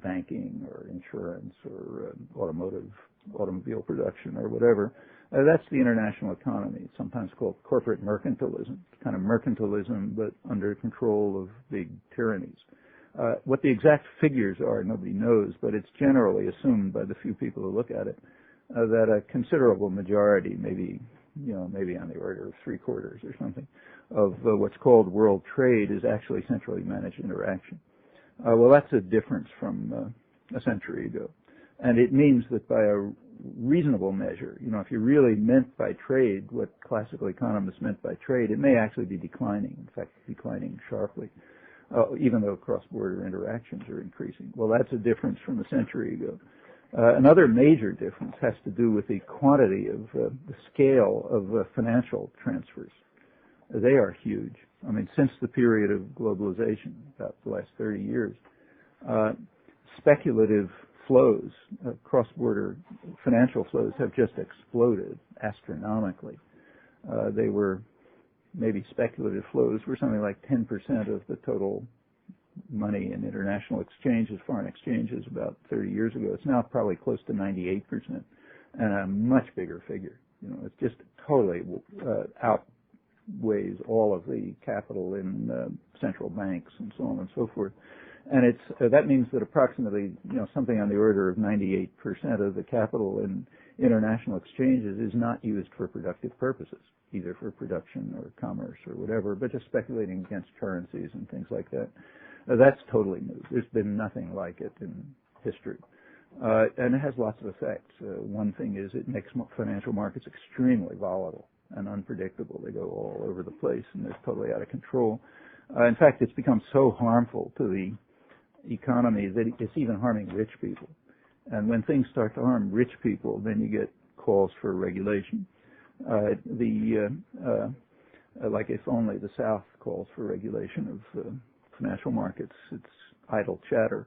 banking or insurance or automobile production or whatever. That's the international economy. It's sometimes called corporate mercantilism. It's kind of mercantilism, but under control of big tyrannies. What the exact figures are, nobody knows, but it's generally assumed by the few people who look at it that a considerable majority, maybe on the order of 3/4 or something, of what's called world trade is actually centrally managed interaction. Well, that's a difference from a century ago. And it means that by a reasonable measure, if you really meant by trade what classical economists meant by trade, it may actually be declining, in fact, declining sharply, even though cross-border interactions are increasing. Well, that's a difference from a century ago. Another major difference has to do with the quantity of the scale of financial transfers. They are huge. I mean, since the period of globalization, about the last 30 years, speculative flows, cross-border financial flows have just exploded astronomically. They were, maybe speculative flows were something like 10% of the total money in international exchanges, foreign exchanges, about 30 years ago. It's now probably close to 98%, and a much bigger figure. It's just totally outweighs all of the capital in central banks and so on and so forth. And that means that approximately, something on the order of 98% of the capital in international exchanges is not used for productive purposes, either for production or commerce or whatever, but just speculating against currencies and things like that. That's totally new. There's been nothing like it in history. And it has lots of effects. One thing is it makes financial markets extremely volatile and unpredictable. They go all over the place and they're totally out of control. In fact, it's become so harmful to the economy that it's even harming rich people. And when things start to harm rich people, then you get calls for regulation. Like if only the South calls for regulation of financial markets, it's idle chatter.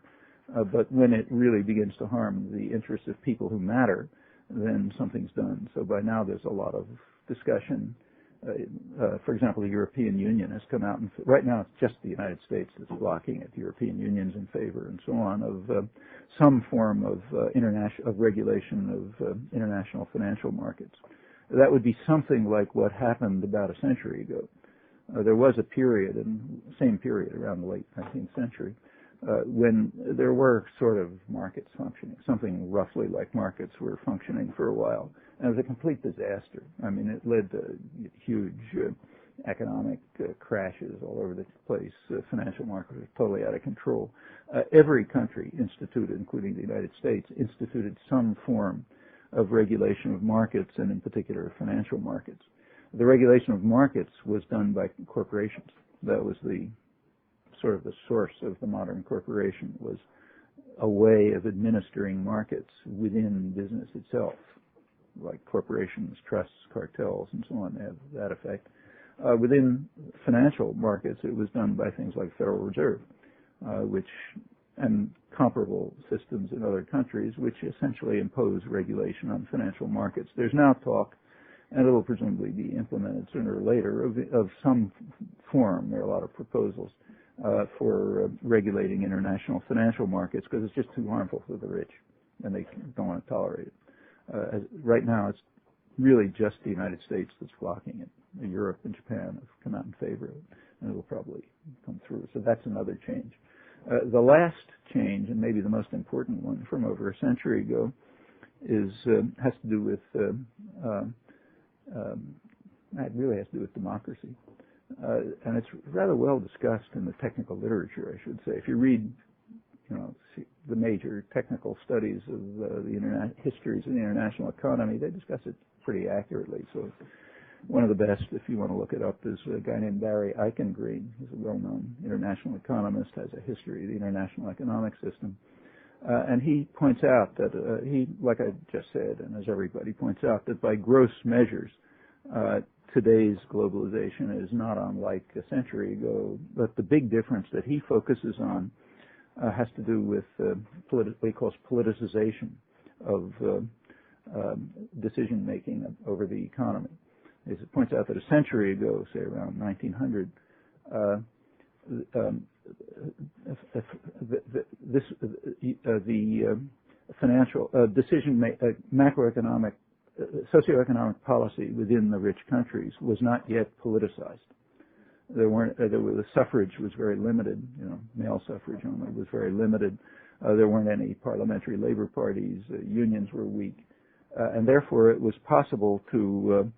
But when it really begins to harm the interests of people who matter, then something's done. So by now there's a lot of discussion. For example, the European Union has come out, and right now it's just the United States that's blocking it. The European Union's in favor, and so on, of some form of regulation of international financial markets. That would be something like what happened about a century ago. There was a period, same period around the late 19th century, when there were sort of markets functioning, something roughly like markets were functioning for a while. And it was a complete disaster. I mean, it led to huge economic crashes all over the place. Financial markets were totally out of control. Every country instituted, including the United States, instituted some form of regulation of markets, and in particular financial markets. The regulation of markets was done by corporations. That was the sort of the source of the modern corporation, was a way of administering markets within business itself, like corporations, trusts, cartels, and so on, have that effect. Within financial markets, it was done by things like Federal Reserve, and comparable systems in other countries, which essentially impose regulation on financial markets. There's now talk, and it will presumably be implemented sooner or later, of some form. There are a lot of proposals for regulating international financial markets, because it's just too harmful for the rich, and they don't want to tolerate it. Right now, it's really just the United States that's blocking it. Europe and Japan have come out in favor of it, and it will probably come through. So that's another change. The last change, and maybe the most important one from over a century ago, has to do with it really has to do with democracy, and it's rather well discussed in the technical literature, I should say. If you read, the major technical studies of the histories of the international economy, they discuss it pretty accurately. So one of the best, if you want to look it up, is a guy named Barry Eichengreen. He's a well-known international economist, has a history of the international economic system. And he points out that like I just said, and as everybody points out, that by gross measures, today's globalization is not unlike a century ago. But the big difference that he focuses on has to do with what he calls politicization of decision-making over the economy. As it points out that a century ago, say around 1900, the financial macroeconomic socioeconomic policy within the rich countries was not yet politicized. The suffrage was very limited. Male suffrage only was very limited. There weren't any parliamentary labor parties. Unions were weak, and therefore it was possible to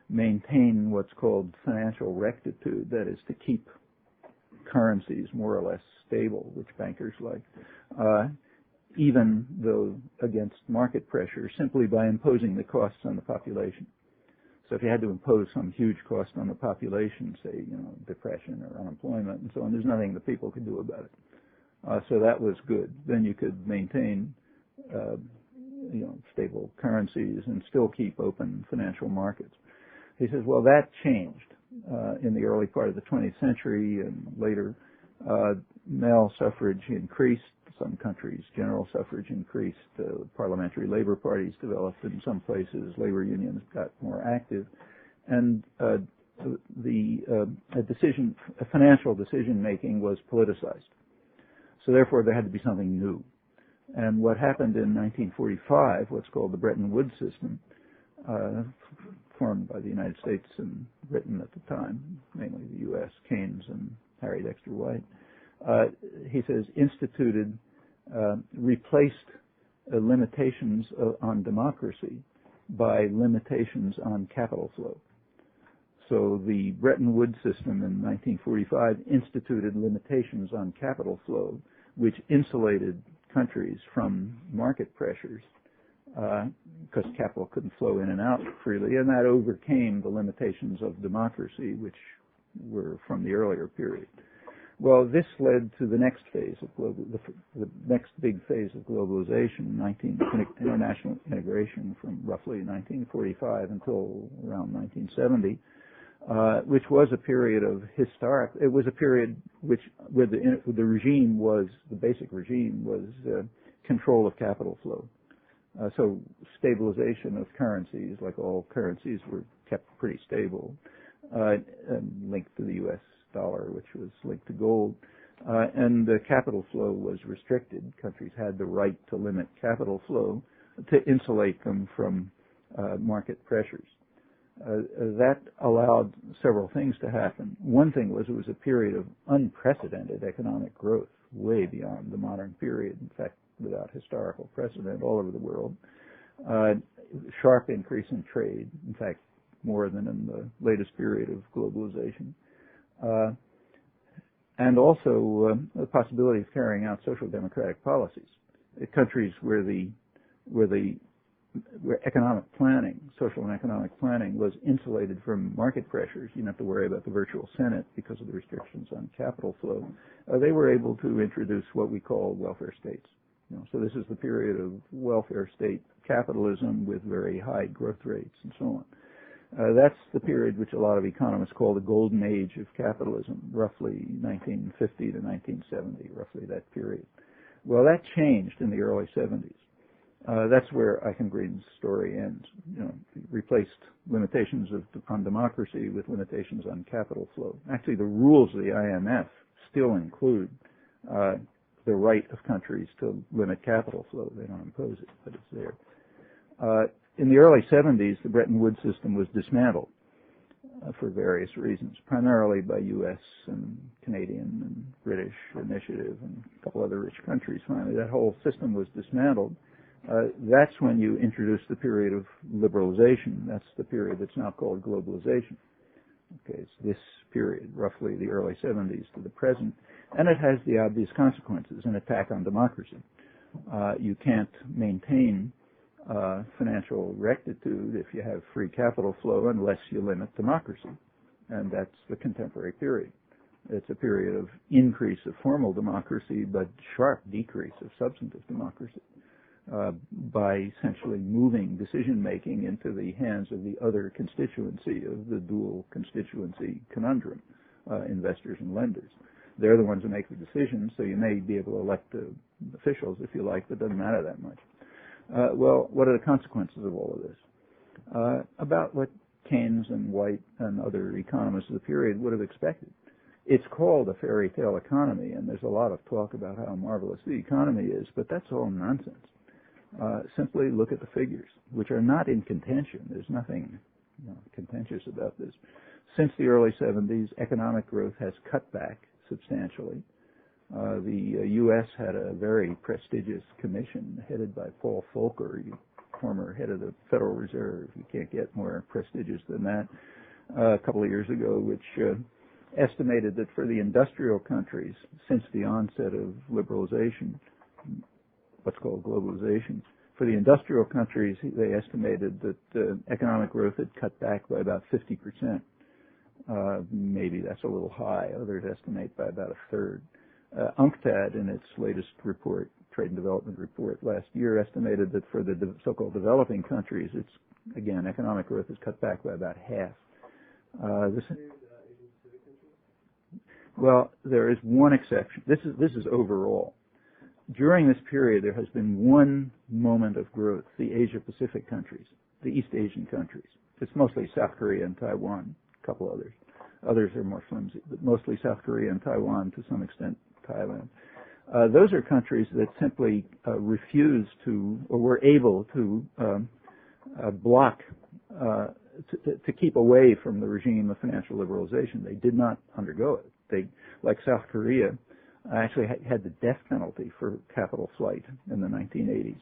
maintain what's called financial rectitude. That is, to keep currencies more or less stable, which bankers like, even though against market pressure, simply by imposing the costs on the population. So if you had to impose some huge cost on the population, say, depression or unemployment and so on, there's nothing the people could do about it. So that was good. Then you could maintain, stable currencies and still keep open financial markets. He says, well, that changed in the early part of the 20th century and later. Male suffrage increased. Some countries, general suffrage increased. Parliamentary labor parties developed in some places. Labor unions got more active, and financial decision making was politicized. So therefore, there had to be something new. And what happened in 1945, what's called the Bretton Woods system, formed by the United States and Britain at the time, mainly the U.S., Keynes and Harry Dexter White, he says, replaced limitations on democracy by limitations on capital flow. So the Bretton Woods system in 1945 instituted limitations on capital flow, which insulated countries from market pressures because capital couldn't flow in and out freely, and that overcame the limitations of democracy, which were from the earlier period. Well, this led to the next phase of the next big phase of globalization, international integration from roughly 1945 until around 1970, which was a period of historic. It was a period where the regime was, the basic regime was control of capital flow. So stabilization of currencies, like all currencies, were kept pretty stable, linked to the U.S. dollar, which was linked to gold, and the capital flow was restricted. Countries had the right to limit capital flow to insulate them from market pressures. That allowed several things to happen. One thing was it was a period of unprecedented economic growth, way beyond the modern period, in fact, without historical precedent all over the world. Sharp increase in trade, in fact, more than in the latest period of globalization. And also the possibility of carrying out social democratic policies. Countries where economic planning, social and economic planning, was insulated from market pressures. You didn't have to worry about the virtual Senate because of the restrictions on capital flow. They were able to introduce what we call welfare states. So this is the period of welfare state capitalism with very high growth rates and so on. That's the period which a lot of economists call the golden age of capitalism, roughly 1950 to 1970, roughly that period. Well, that changed in the early 70s. That's where Eichengreen's story ends. Replaced limitations on democracy with limitations on capital flow. Actually, the rules of the IMF still include the right of countries to limit capital flow. They don't impose it, but it's there. In the early 70s, the Bretton Woods system was dismantled for various reasons, primarily by U.S. and Canadian and British initiative and a couple other rich countries. Finally, that whole system was dismantled. That's when you introduce the period of liberalization. That's the period that's now called globalization. Okay, it's this period, roughly the early 70s to the present, and it has the obvious consequences, an attack on democracy. You can't maintain financial rectitude if you have free capital flow unless you limit democracy, and that's the contemporary period. It's a period of increase of formal democracy, but sharp decrease of substantive democracy by essentially moving decision-making into the hands of the other constituency of the dual constituency conundrum, investors and lenders. They're the ones who make the decisions, so you may be able to elect officials if you like, but it doesn't matter that much. Well, what are the consequences of all of this? About what Keynes and White and other economists of the period would have expected. It's called a fairy tale economy, and there's a lot of talk about how marvelous the economy is, but that's all nonsense. Simply look at the figures, which are not in contention. There's nothing contentious about this. Since the early 70s, economic growth has cut back substantially. The U.S. had a very prestigious commission headed by Paul Volcker, former head of the Federal Reserve. You can't get more prestigious than that. A couple of years ago, which estimated that for the industrial countries, since the onset of liberalization, what's called globalization, for the industrial countries, they estimated that economic growth had cut back by about 50%. Maybe that's a little high. Others estimate by about a third. UNCTAD, in its latest report, Trade and Development Report last year, estimated that for the so-called developing countries, again, economic growth is cut back by about half. Well, there is one exception. This is overall. During this period, there has been one moment of growth, the Asia-Pacific countries, the East Asian countries. It's mostly South Korea and Taiwan, a couple others. Others are more flimsy, but mostly South Korea and Taiwan, to some extent Thailand. Those are countries that simply refused to, or were able to block, to keep away from the regime of financial liberalization. They did not undergo it. They, like South Korea, actually had the death penalty for capital flight in the 1980s.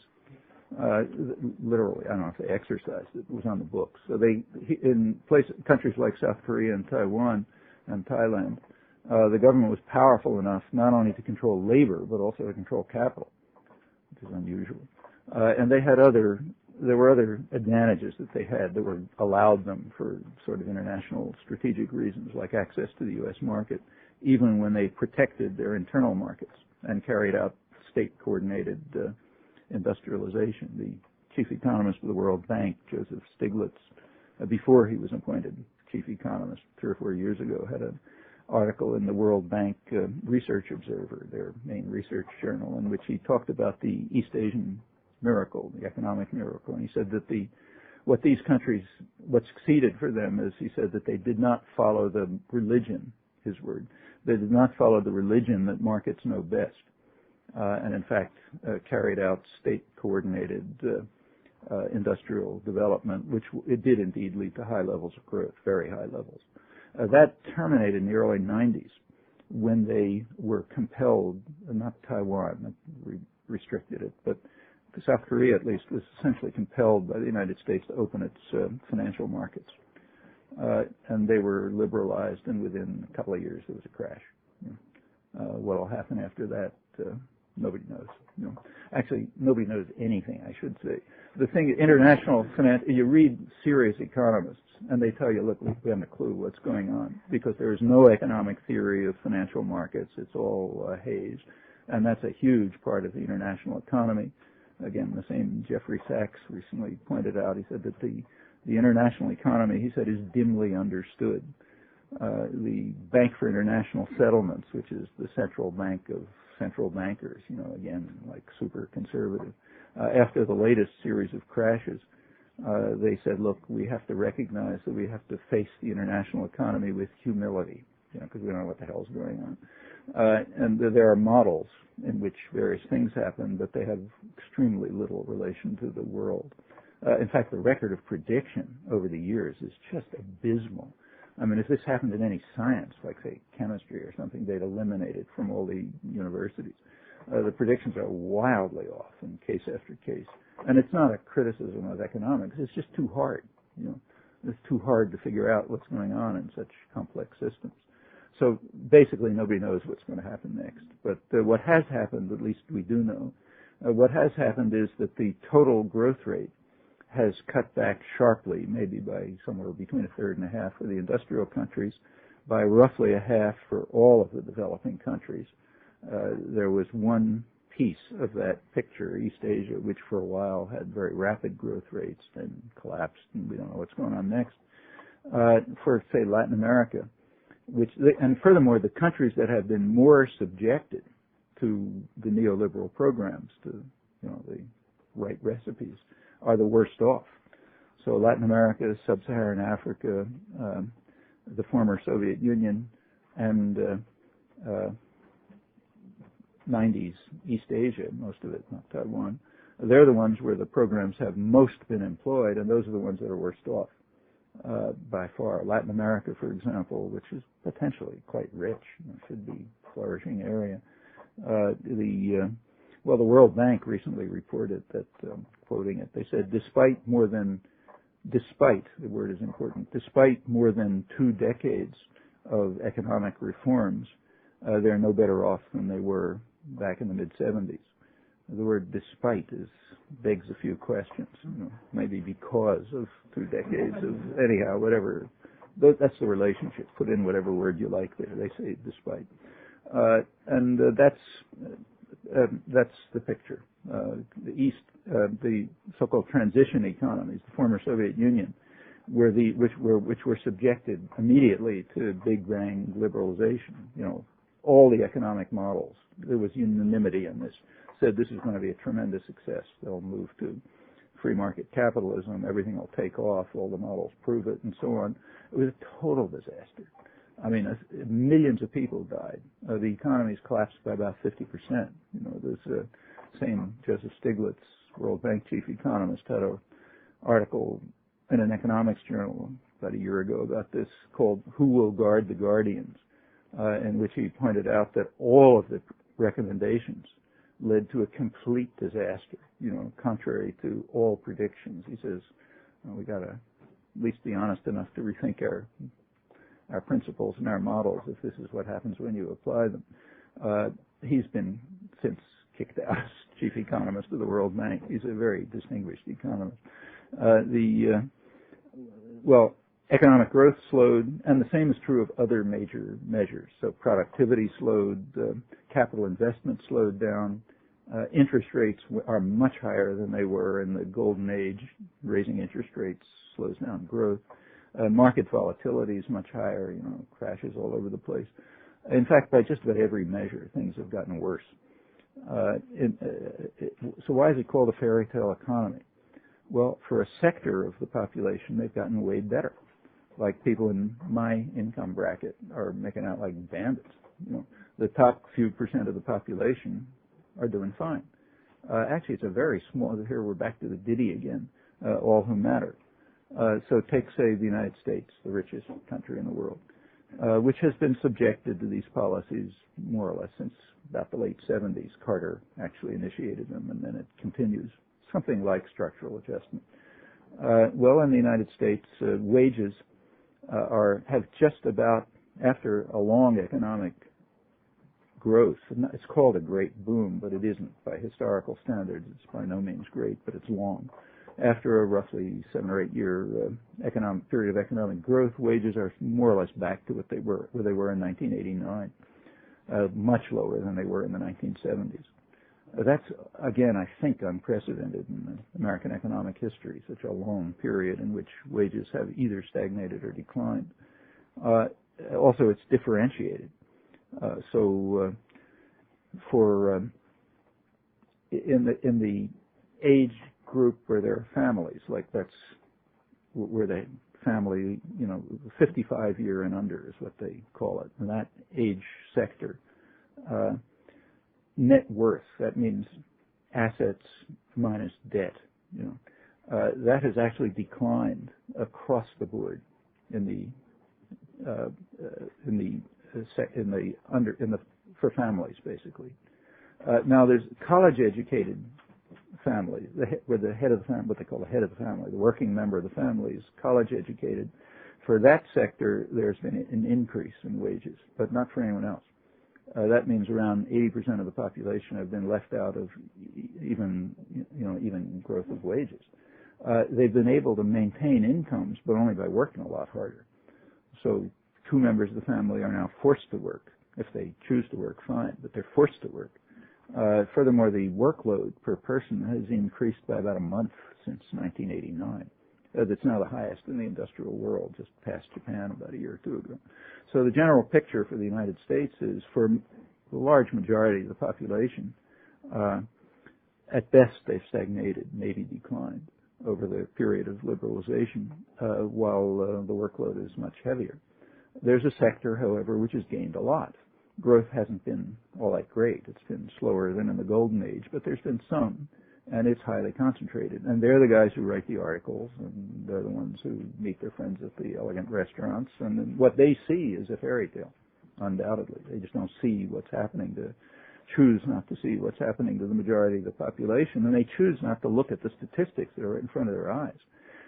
Literally, I don't know if they exercised it. It was on the books. So in countries like South Korea and Taiwan and Thailand, the government was powerful enough not only to control labor, but also to control capital, which is unusual. And there were other advantages that they had that were allowed them for sort of international strategic reasons, like access to the U.S. market, even when they protected their internal markets and carried out state-coordinated industrialization. The chief economist of the World Bank, Joseph Stiglitz, before he was appointed chief economist 3 or 4 years ago, had an article in the World Bank Research Observer, their main research journal, in which he talked about the East Asian miracle, the economic miracle. And he said that what these countries, what succeeded for them is, he said, that they did not follow the religion, his word. They did not follow the religion that markets know best. And in fact, carried out state-coordinated industrial development, which it did indeed lead to high levels of growth, very high levels. That terminated in the early 90s when they were compelled, not Taiwan, that restricted it, but South Korea at least was essentially compelled by the United States to open its financial markets. And they were liberalized, and within a couple of years there was a crash. What will happen after that, nobody knows. Actually, nobody knows anything, I should say. The thing, international finance, you read serious economists, and they tell you, look, we haven't a clue what's going on, because there is no economic theory of financial markets. It's all haze. And that's a huge part of the international economy. Again, the same Jeffrey Sachs recently pointed out. He said that the international economy, he said, is dimly understood. The Bank for International Settlements, which is the central bank of central bankers, again, like super conservative. After the latest series of crashes, they said, look, we have to recognize that we have to face the international economy with humility, because we don't know what the hell's going on. And there are models in which various things happen, but they have extremely little relation to the world. In fact, the record of prediction over the years is just abysmal. I mean, if this happened in any science, like, say, chemistry or something, they'd eliminate it from all the universities. The predictions are wildly off in case after case. And it's not a criticism of economics. It's just too hard. It's too hard to figure out what's going on in such complex systems. So basically, nobody knows what's going to happen next. But what has happened, at least we do know, what has happened is that the total growth rate has cut back sharply, maybe by somewhere between a third and a half for the industrial countries, by roughly a half for all of the developing countries. There was one piece of that picture, East Asia, which for a while had very rapid growth rates, then collapsed, and we don't know what's going on next. For, say, Latin America, and furthermore, the countries that have been more subjected to the neoliberal programs, to the right recipes, are the worst off. So Latin America, Sub-Saharan Africa, the former Soviet Union, and 90s East Asia, most of it, not Taiwan, they're the ones where the programs have most been employed, and those are the ones that are worst off by far. Latin America, for example, which is potentially quite rich, should be a flourishing area. The World Bank recently reported that, quoting it, they said, despite, the word is important, despite more than 2 decades of economic reforms, they're no better off than they were back in the mid-70s. The word despite begs a few questions, maybe because of 2 decades of, anyhow, whatever. That's the relationship. Put in whatever word you like there. They say despite. That's the picture. The East, the so-called transition economies, the former Soviet Union, which were subjected immediately to Big Bang liberalization. All the economic models, there was unanimity in this, said this is going to be a tremendous success. They'll move to free market capitalism. Everything will take off. All the models prove it, and so on. It was a total disaster. I mean, millions of people died. The economies collapsed by about 50%. This same Joseph Stiglitz, World Bank chief economist, had an article in an economics journal about a year ago about this called "Who Will Guard the Guardians?" In which he pointed out that all of the recommendations led to a complete disaster, contrary to all predictions. He says, we got to at least be honest enough to rethink our principles and our models if this is what happens when you apply them. He's been since kicked out as chief economist of the World Bank. He's a very distinguished economist. Economic growth slowed, and the same is true of other major measures. So productivity slowed, capital investment slowed down, interest rates are much higher than they were in the golden age. Raising interest rates slows down growth. Market volatility is much higher, crashes all over the place. In fact, by just about every measure, things have gotten worse. So why is it called a fairy tale economy? Well, for a sector of the population, they've gotten way better. Like people in my income bracket are making out like bandits. The top few percent of the population are doing fine. Actually, it's a very small, here we're back to the ditty again, all who matter. So take, say, the United States, the richest country in the world, which has been subjected to these policies more or less since about the late 70s. Carter actually initiated them, and then it continues, something like structural adjustment. In the United States, wages have just about, after a long economic growth, it's called a great boom, but it isn't by historical standards. It's by no means great, but it's long. After a roughly 7 or 8 year economic period of economic growth, wages are more or less back to what they were, where they were in 1989, much lower than they were in the 1970s. That's, again, I think unprecedented in American economic history, such a long period in which wages have either stagnated or declined. Also, it's differentiated. In the age group where there are families, like that's where the family, 55 year and under is what they call it, in that age sector. Net worth, that means assets minus debt, that has actually declined across the board for families, basically. Now there's college-educated families, where the head of the family, what they call the head of the family, the working member of the family is college-educated. For that sector, there's been an increase in wages, but not for anyone else. That means around 80% of the population have been left out of even growth of wages. They've been able to maintain incomes, but only by working a lot harder. So 2 members of the family are now forced to work. If they choose to work, fine, but they're forced to work. Furthermore, the workload per person has increased by about a month since 1989. That's now the highest in the industrial world, just past Japan about a year or 2 ago. So the general picture for the United States is, for the large majority of the population, at best they've stagnated, maybe declined over the period of liberalization, while the workload is much heavier. There's a sector, however, which has gained a lot. Growth hasn't been all that great. It's been slower than in the golden age, but there's been some. and it's highly concentrated. And they're the guys who write the articles, and they're the ones who meet their friends at the elegant restaurants. And then what they see is a fairy tale, undoubtedly. They just don't see what's happening choose not to see what's happening to the majority of the population, and they choose not to look at the statistics that are right in front of their eyes.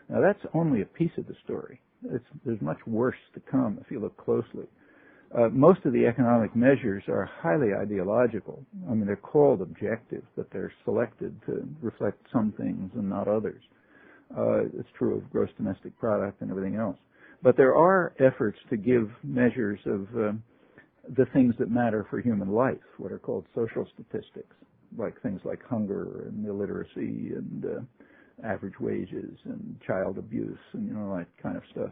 Now, that's only a piece of the story. There's much worse to come if you look closely. Most of the economic measures are highly ideological. I mean, they're called objective, but they're selected to reflect some things and not others. It's true of gross domestic product and everything else. But there are efforts to give measures of the things that matter for human life, what are called social statistics, like things like hunger and illiteracy and average wages and child abuse and, that kind of stuff.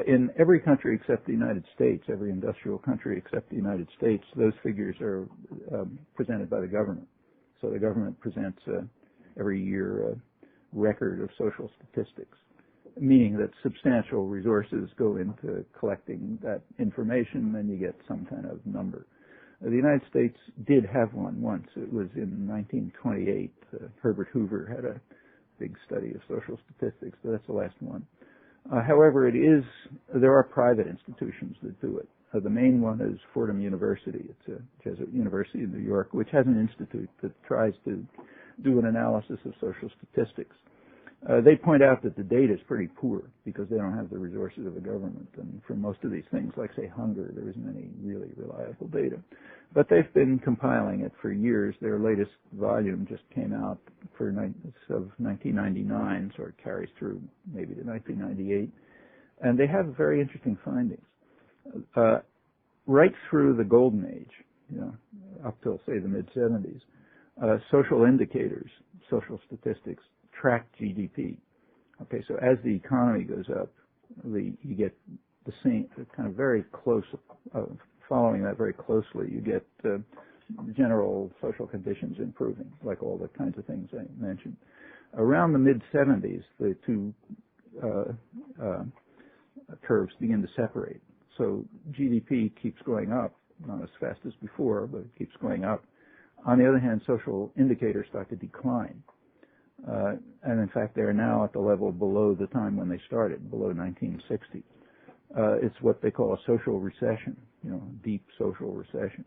In every country except the United States, every industrial country except the United States, those figures are presented by the government. So the government presents every year a record of social statistics, meaning that substantial resources go into collecting that information, and you get some kind of number. The United States did have one once. It was in 1928. Herbert Hoover had a big study of social statistics, but that's the last one. However, there are private institutions that do it. The main one is Fordham University. It's a Jesuit university in New York, which has an institute that tries to do an analysis of social statistics. They point out that the data is pretty poor because they don't have the resources of the government. And for most of these things, like, say, hunger, there isn't any really reliable data. But they've been compiling it for years. Their latest volume just came out of 1999, so it carries through maybe to 1998. And they have very interesting findings. Right through the golden age, up till, say, the mid-'70s, social indicators, social statistics, track GDP. Okay, so as the economy goes up, you get the same, kind of very close, following that very closely, you get general social conditions improving, like all the kinds of things I mentioned. Around the mid-'70s, the two curves begin to separate. So GDP keeps going up, not as fast as before, but it keeps going up. On the other hand, social indicators start to decline. And in fact, they're now at the level below the time when they started, below 1960. It's what they call a social recession, deep social recession.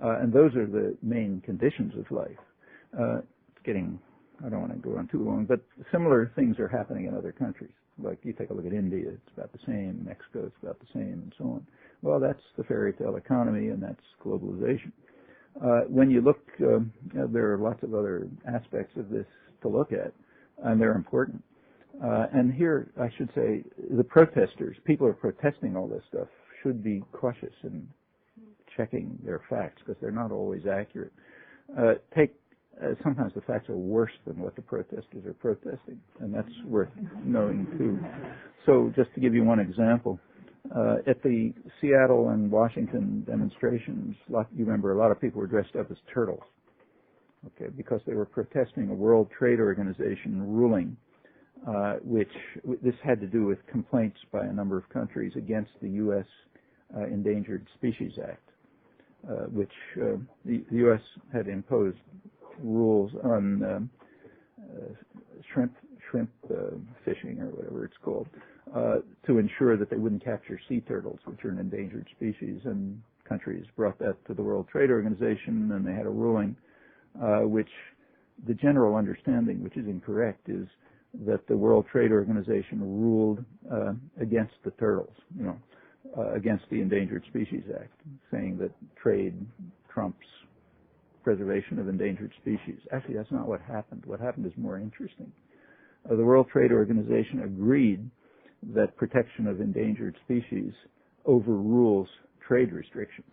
And those are the main conditions of life. I don't want to go on too long, but similar things are happening in other countries. Like you take a look at India, it's about the same. Mexico, it's about the same, and so on. Well, that's the fairy tale economy, and that's globalization. When you look, there are lots of other aspects of this to look at, and they're important. And here, I should say, the protesters, people who are protesting all this stuff, should be cautious in checking their facts, because they're not always accurate. Sometimes the facts are worse than what the protesters are protesting, and that's worth knowing, too. So just to give you one example, at the Seattle and Washington demonstrations, you remember a lot of people were dressed up as turtles, okay, because they were protesting a World Trade Organization ruling, this had to do with complaints by a number of countries against the U.S. Endangered Species Act, which the U.S. had imposed rules on shrimp fishing, or whatever it's called, to ensure that they wouldn't capture sea turtles, which are an endangered species. And countries brought that to the World Trade Organization, and they had a ruling which the general understanding, which is incorrect, is that the World Trade Organization ruled against the turtles, against the Endangered Species Act, saying that trade trumps preservation of endangered species. Actually, that's not what happened. What happened is more interesting. The World Trade Organization agreed that protection of endangered species overrules trade restrictions.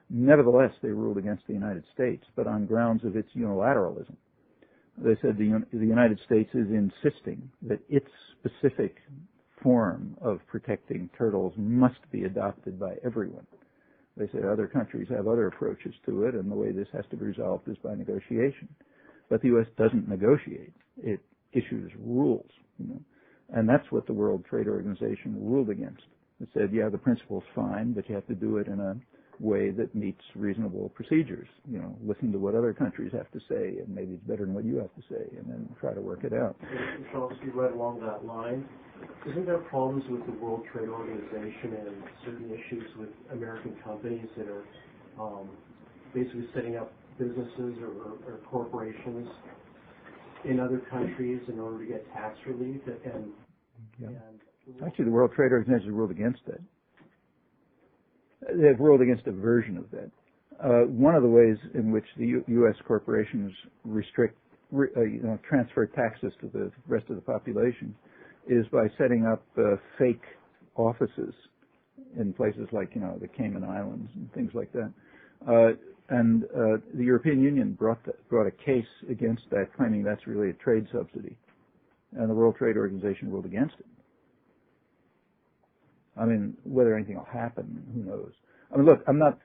Nevertheless, they ruled against the United States, but on grounds of its unilateralism. They said the United States is insisting that its specific form of protecting turtles must be adopted by everyone. They say other countries have other approaches to it, and the way this has to be resolved is by negotiation. But the U.S. doesn't negotiate. It issues rules, and that's what the World Trade Organization ruled against. It said, yeah, the principle's fine, but you have to do it in a way that meets reasonable procedures. Listen to what other countries have to say, and maybe it's better than what you have to say, and then try to work it out. Chomsky, right along that line, isn't there problems with the World Trade Organization and certain issues with American companies that are basically setting up businesses or corporations in other countries in order to get tax relief? Actually, the World Trade Organization ruled against that. They've ruled against a version of that. One of the ways in which the U.S. corporations transfer taxes to the rest of the population is by setting up fake offices in places like, the Cayman Islands and things like that. And the European Union brought a case against that, claiming that's really a trade subsidy. And the World Trade Organization ruled against it. I mean, whether anything will happen, who knows? I mean, look, I'm not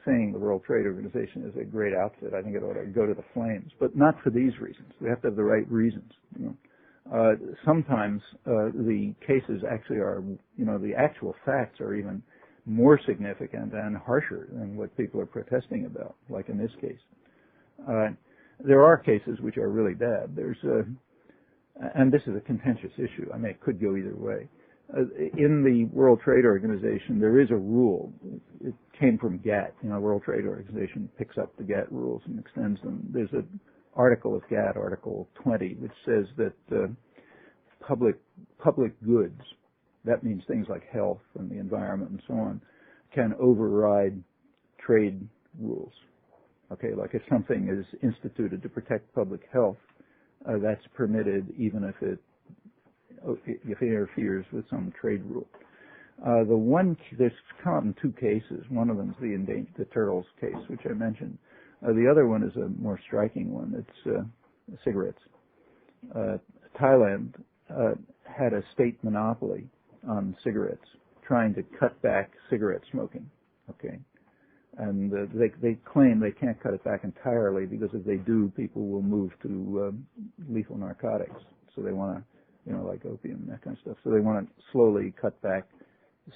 saying the World Trade Organization is a great outfit. I think it ought to go to the flames, but not for these reasons. We have to have the right reasons. Sometimes the cases actually are, the actual facts are even more significant and harsher than what people are protesting about, like in this case. There are cases which are really bad. And this is a contentious issue. I mean, it could go either way. In the World Trade Organization, there is a rule. It came from GATT. World Trade Organization picks up the GATT rules and extends them. There's an article of GATT, Article 20, which says that public goods, that means things like health and the environment and so on, can override trade rules. Okay, like if something is instituted to protect public health, that's permitted even if it interferes with some trade rule. There's come up in two cases. One of them is the turtles case, which I mentioned. The other one is a more striking one. It's cigarettes. Thailand had a state monopoly on cigarettes, trying to cut back cigarette smoking. Okay, and they claim they can't cut it back entirely because if they do, people will move to lethal narcotics. So they want to, like opium and that kind of stuff. So they want to slowly cut back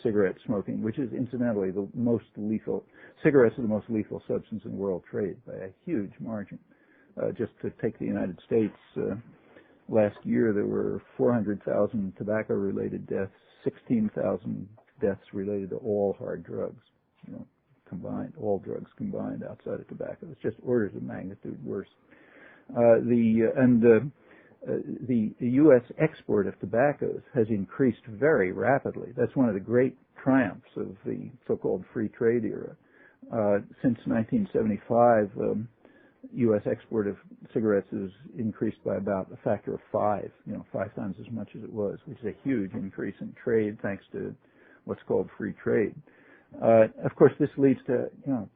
cigarette smoking, which is incidentally the most lethal. Cigarettes are the most lethal substance in world trade by a huge margin. Just to take the United States, last year there were 400,000 tobacco-related deaths, 16,000 deaths related to all hard drugs, combined, all drugs combined outside of tobacco. It's just orders of magnitude worse. The U.S. export of tobaccos has increased very rapidly. That's one of the great triumphs of the so-called free trade era. Since 1975, U.S. export of cigarettes has increased by about a factor of 5, 5 times as much as it was, which is a huge increase in trade thanks to what's called free trade. Of course, this leads to,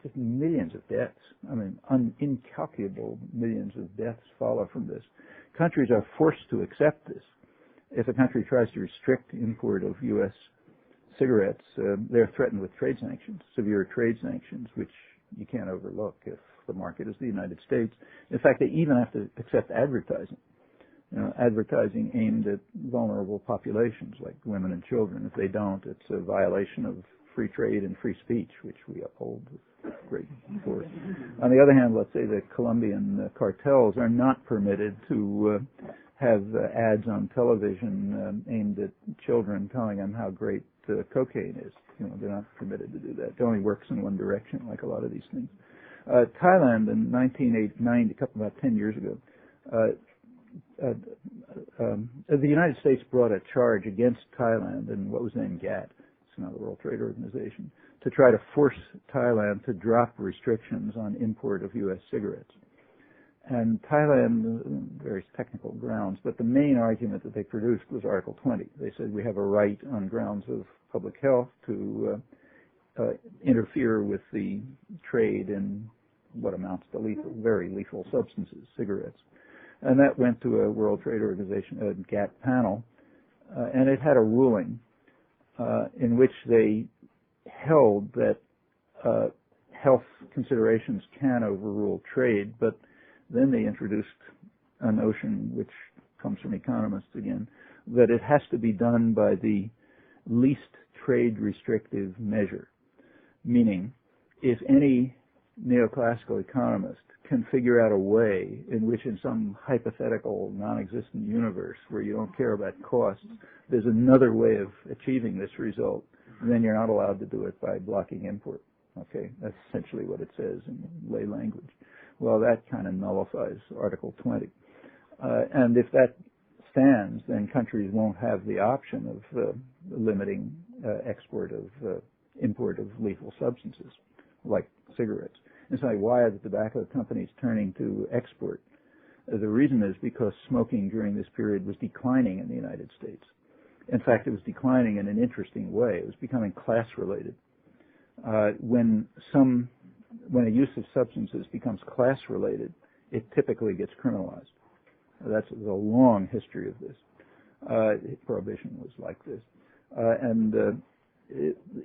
just millions of deaths. I mean, incalculable millions of deaths follow from this. Countries are forced to accept this. If a country tries to restrict import of U.S. cigarettes, they're threatened with trade sanctions, severe trade sanctions, which you can't overlook if the market is the United States. In fact, they even have to accept advertising. Advertising aimed at vulnerable populations like women and children. If they don't, it's a violation of free trade and free speech, which we uphold with great force. On the other hand, let's say the Colombian cartels are not permitted to have ads on television aimed at children telling them how great cocaine is. They're not permitted to do that. It only works in one direction, like a lot of these things. Thailand in 1989, about 10 years ago, the United States brought a charge against Thailand in what was then GATT, it's now the World Trade Organization, to try to force Thailand to drop restrictions on import of U.S. cigarettes. And Thailand, various technical grounds, but the main argument that they produced was Article 20. They said we have a right on grounds of public health to interfere with the trade in what amounts to very lethal substances, cigarettes. And that went to a World Trade Organization, a GATT panel, and it had a ruling in which they held that health considerations can overrule trade, but then they introduced a notion, which comes from economists again, that it has to be done by the least trade restrictive measure, meaning if any neoclassical economist can figure out a way in which in some hypothetical non-existent universe where you don't care about costs, there's another way of achieving this result, then you're not allowed to do it by blocking import. Okay, that's essentially what it says in lay language. Well, that kind of nullifies Article 20. And if that stands, then countries won't have the option of limiting import of lethal substances, like cigarettes. It's like, why are the tobacco companies turning to export? The reason is because smoking during this period was declining in the United States. In fact, it was declining in an interesting way. It was becoming class-related. When a use of substances becomes class-related, it typically gets criminalized. That's the long history of this. Prohibition was like this. In the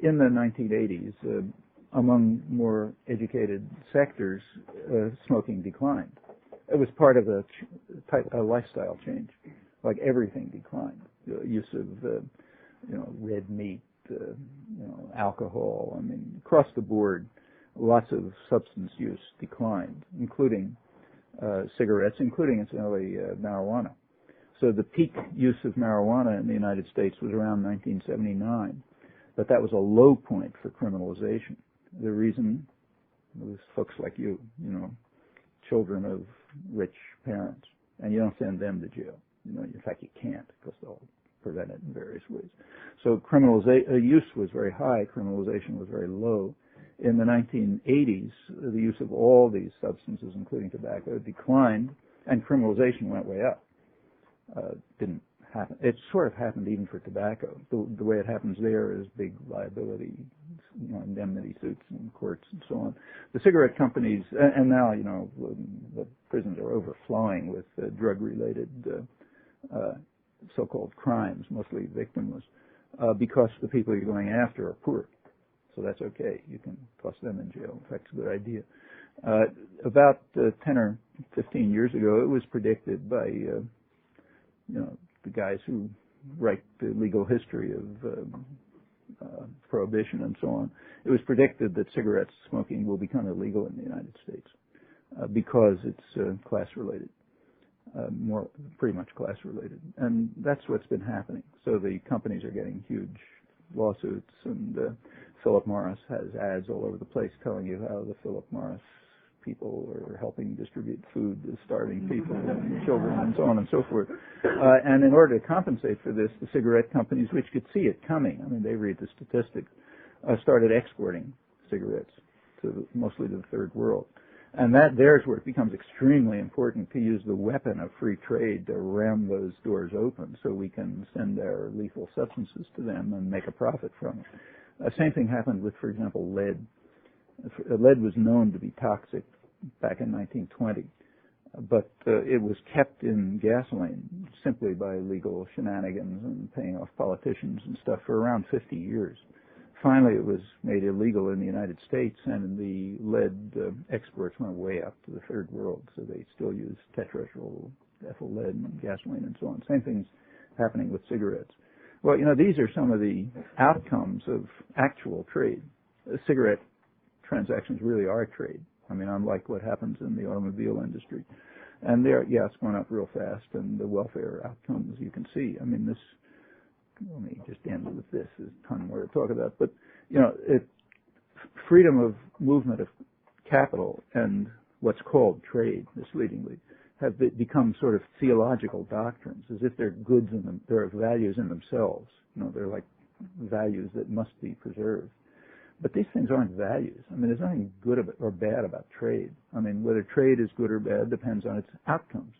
1980s, among more educated sectors, smoking declined. It was part of a lifestyle change. Like everything declined. The use of, red meat, alcohol. I mean, across the board, lots of substance use declined, including cigarettes, including, incidentally, marijuana. So the peak use of marijuana in the United States was around 1979, but that was a low point for criminalization. The reason was folks like you, children of rich parents, and you don't send them to jail. In fact, you can't because they'll prevent it in various ways. So use was very high, criminalization was very low. In the 1980s, the use of all these substances, including tobacco, declined, and criminalization went way up. Didn't happen. It sort of happened even for tobacco. The way it happens there is big liability, indemnity suits in courts and so on. The cigarette companies, and now, the prisons are overflowing with drug-related so-called crimes, mostly victimless, because the people you're going after are poor. So that's okay. You can toss them in jail. In fact, it's a good idea. About 10 or 15 years ago, it was predicted by, the guys who write the legal history of prohibition and so on. It was predicted that cigarette smoking will become illegal in the United States because it's class-related, pretty much class-related. And that's what's been happening. So the companies are getting huge lawsuits, and Philip Morris has ads all over the place telling you how the Philip Morris people are helping distribute food to starving people and children and so on and so forth. And in order to compensate for this, the cigarette companies, which could see it coming, I mean, they read the statistics, started exporting cigarettes mostly to the third world. And there's where it becomes extremely important to use the weapon of free trade to ram those doors open so we can send our lethal substances to them and make a profit from it. Same thing happened with, for example, lead. Lead was known to be toxic back in 1920, but it was kept in gasoline simply by legal shenanigans and paying off politicians and stuff for around 50 years. Finally, it was made illegal in the United States, and the lead exports went way up to the third world, so they still use tetraethyl lead in gasoline and so on. Same thing's happening with cigarettes. Well, these are some of the outcomes of actual trade. Cigarette transactions really are trade. I mean, unlike what happens in the automobile industry. And it's going up real fast, and the welfare outcomes you can see. I mean, let me just end with this. There's a ton more to talk about. But, freedom of movement of capital and what's called trade, misleadingly, have become sort of theological doctrines, as if they're goods in them, they're values in themselves. They're like values that must be preserved. But these things aren't values. I mean, there's nothing good or bad about trade. I mean, whether trade is good or bad depends on its outcomes.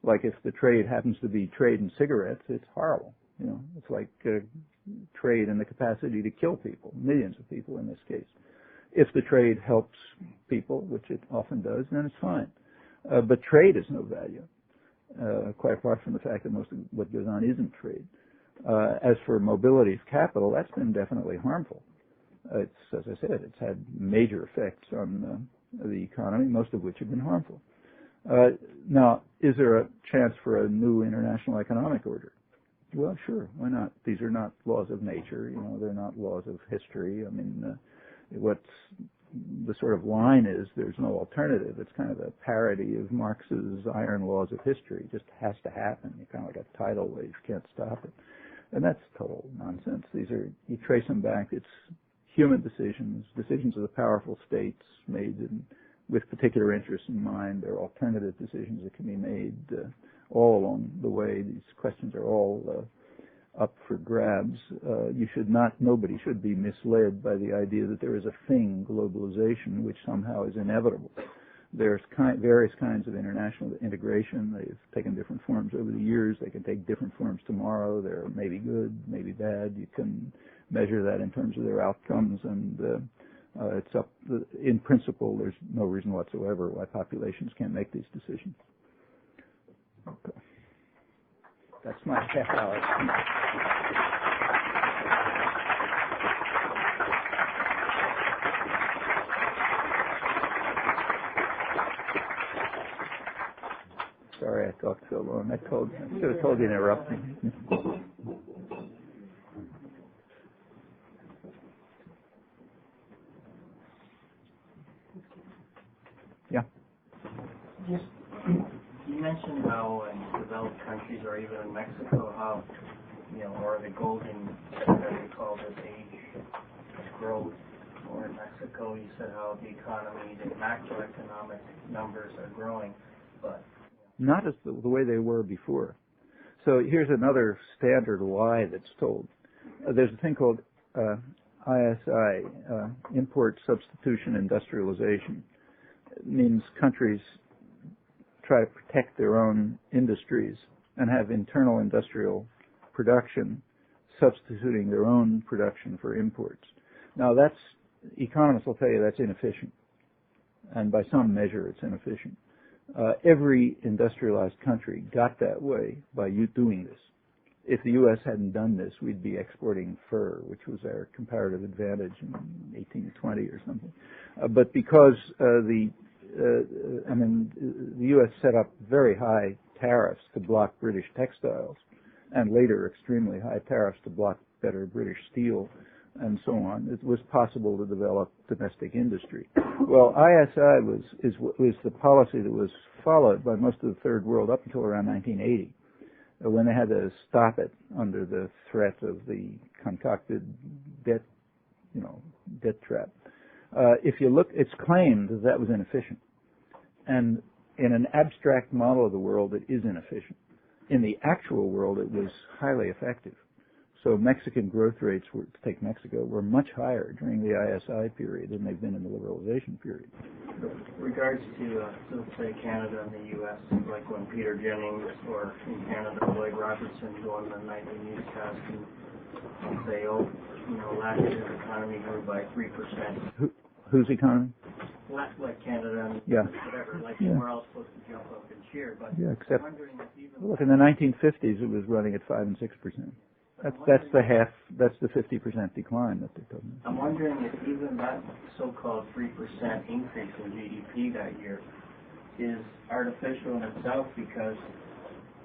Like if the trade happens to be trade in cigarettes, it's horrible. It's like trade in the capacity to kill people, millions of people in this case. If the trade helps people, which it often does, then it's fine. But trade is no value, quite apart from the fact that most of what goes on isn't trade. As for mobility of capital, that's been definitely harmful. As I said, it's had major effects on the economy, most of which have been harmful. Now, is there a chance for a new international economic order? Well, sure, why not? These are not laws of nature, they're not laws of history. I mean, what's the sort of line is there's no alternative. It's kind of a parody of Marx's iron laws of history. It just has to happen. You're kind of like a tidal wave. You can't stop it. And that's total nonsense. These are, you trace them back, it's human decisions, decisions of the powerful states made with particular interests in mind. There are alternative decisions that can be made all along the way. These questions are all up for grabs. Nobody should be misled by the idea that there is a thing, globalization, which somehow is inevitable. There's various kinds of international integration. They've taken different forms over the years. They can take different forms tomorrow. They're maybe good, maybe bad. You can measure that in terms of their outcomes, and it's up. In principle, there's no reason whatsoever why populations can't make these decisions. Okay. That's my half hour. Sorry, I talked so long. I should have told you to interrupt me. Yeah. Yes. You mentioned how in developed countries, or even in Mexico, how, or the golden, as we call this, age of growth. Or in Mexico, you said how the economy, the macroeconomic numbers are growing, but not as the way they were before. So here's another standard lie that's told. There's a thing called ISI, import substitution industrialization. It means countries try to protect their own industries and have internal industrial production substituting their own production for imports. Now economists will tell you that's inefficient, and by some measure it's inefficient. Every industrialized country got that way by you doing this. If the U.S. hadn't done this, we'd be exporting fur, which was our comparative advantage in 1820 or something. But because the U.S. set up very high tariffs to block British textiles, and later extremely high tariffs to block better British steel, and so on, it was possible to develop domestic industry. Well, ISI was the policy that was followed by most of the third world up until around 1980, when they had to stop it under the threat of the concocted debt trap. If you look, it's claimed that was inefficient. And in an abstract model of the world, it is inefficient. In the actual world, it was highly effective. So Mexican growth rates, to take Mexico, were much higher during the ISI period than they've been in the liberalization period. In regards to, let's say, Canada and the U.S., like when Peter Jennings, or in Canada, Lloyd Robertson go on the nightly newscast and say, last year the economy grew by 3%. Whose economy? Like Canada and whatever, we're all supposed to jump up and cheer, but except, I'm wondering if even... Look, in the 1950s it was running at 5 and 6%. That's the 50% decline that they're talking about. I'm wondering if even that so-called 3% increase in GDP that year is artificial in itself, because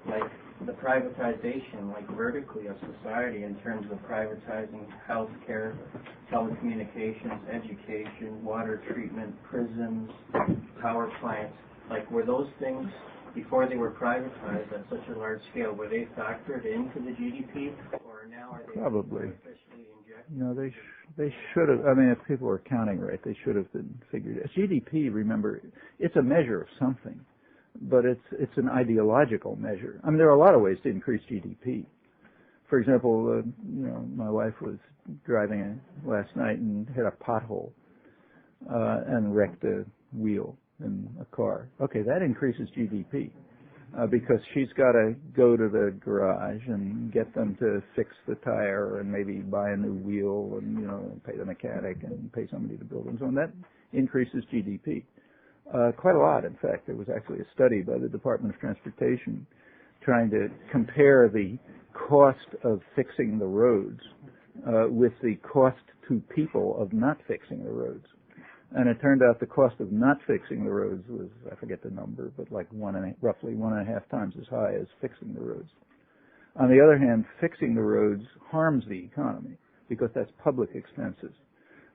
like the privatization, like vertically of society in terms of privatizing healthcare, telecommunications, education, water treatment, prisons, power plants, like were those things, before they were privatized at such a large scale, were they factored into the GDP, or now are they probably artificially injected? They should have. I mean, if people were counting right, they should have been figured. GDP, remember, it's a measure of something, but it's an ideological measure. I mean, there are a lot of ways to increase GDP. For example, my wife was driving last night and hit a pothole and wrecked a wheel in a car. Okay, that increases GDP because she's got to go to the garage and get them to fix the tire and maybe buy a new wheel and pay the mechanic and pay somebody to build them. So that increases GDP quite a lot. In fact, there was actually a study by the Department of Transportation trying to compare the cost of fixing the roads with the cost to people of not fixing the roads. And it turned out the cost of not fixing the roads was, I forget the number, but like roughly 1.5 times as high as fixing the roads. On the other hand, fixing the roads harms the economy because that's public expenses.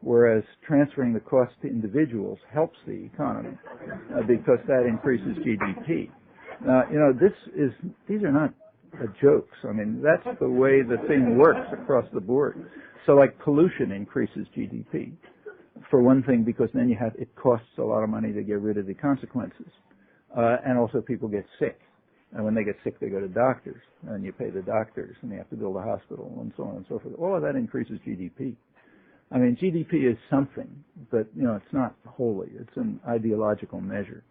whereas transferring the cost to individuals helps the economy because that increases GDP. Now, these are not jokes. I mean, that's the way the thing works across the board. So, like, pollution increases GDP. For one thing, because then it costs a lot of money to get rid of the consequences. And also people get sick. And when they get sick, they go to doctors, and you pay the doctors, and you have to build a hospital, and so on and so forth. All of that increases GDP. I mean, GDP is something, but, it's not wholly. It's an ideological measure.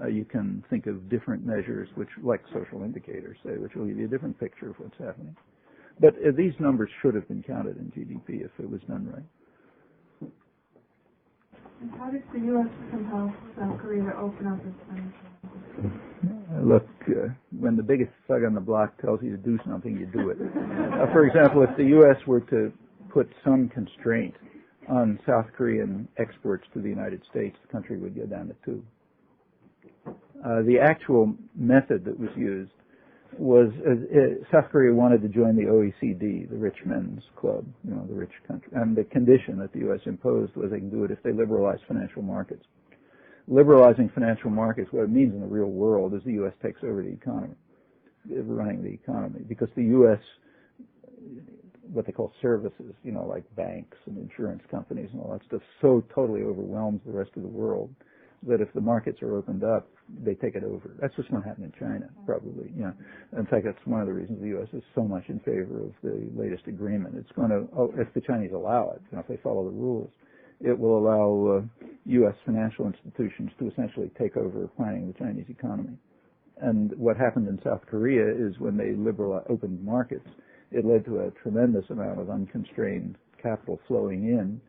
You can think of different measures, which, like social indicators, say, which will give you a different picture of what's happening. But these numbers should have been counted in GDP if it was done right. And how did the U.S. compel South Korea to open up its financial market? Look, when the biggest thug on the block tells you to do something, you do it. For example, if the U.S. were to put some constraint on South Korean exports to the United States, the country would go down to 2. The actual method that was used was South Korea wanted to join the OECD, the rich men's club, the rich country. And the condition that the U.S. imposed was they can do it if they liberalize financial markets. Liberalizing financial markets, what it means in the real world is the U.S. takes over the economy, running the economy, because the U.S., what they call services, like banks and insurance companies and all that stuff, so totally overwhelms the rest of the world that if the markets are opened up, they take it over. That's what's going to happen in China, probably. In fact, that's one of the reasons the U.S. is so much in favor of the latest agreement. It's going to, if the Chinese allow it, if they follow the rules, it will allow U.S. financial institutions to essentially take over planning the Chinese economy. And what happened in South Korea is when they opened markets, it led to a tremendous amount of unconstrained capital flowing in,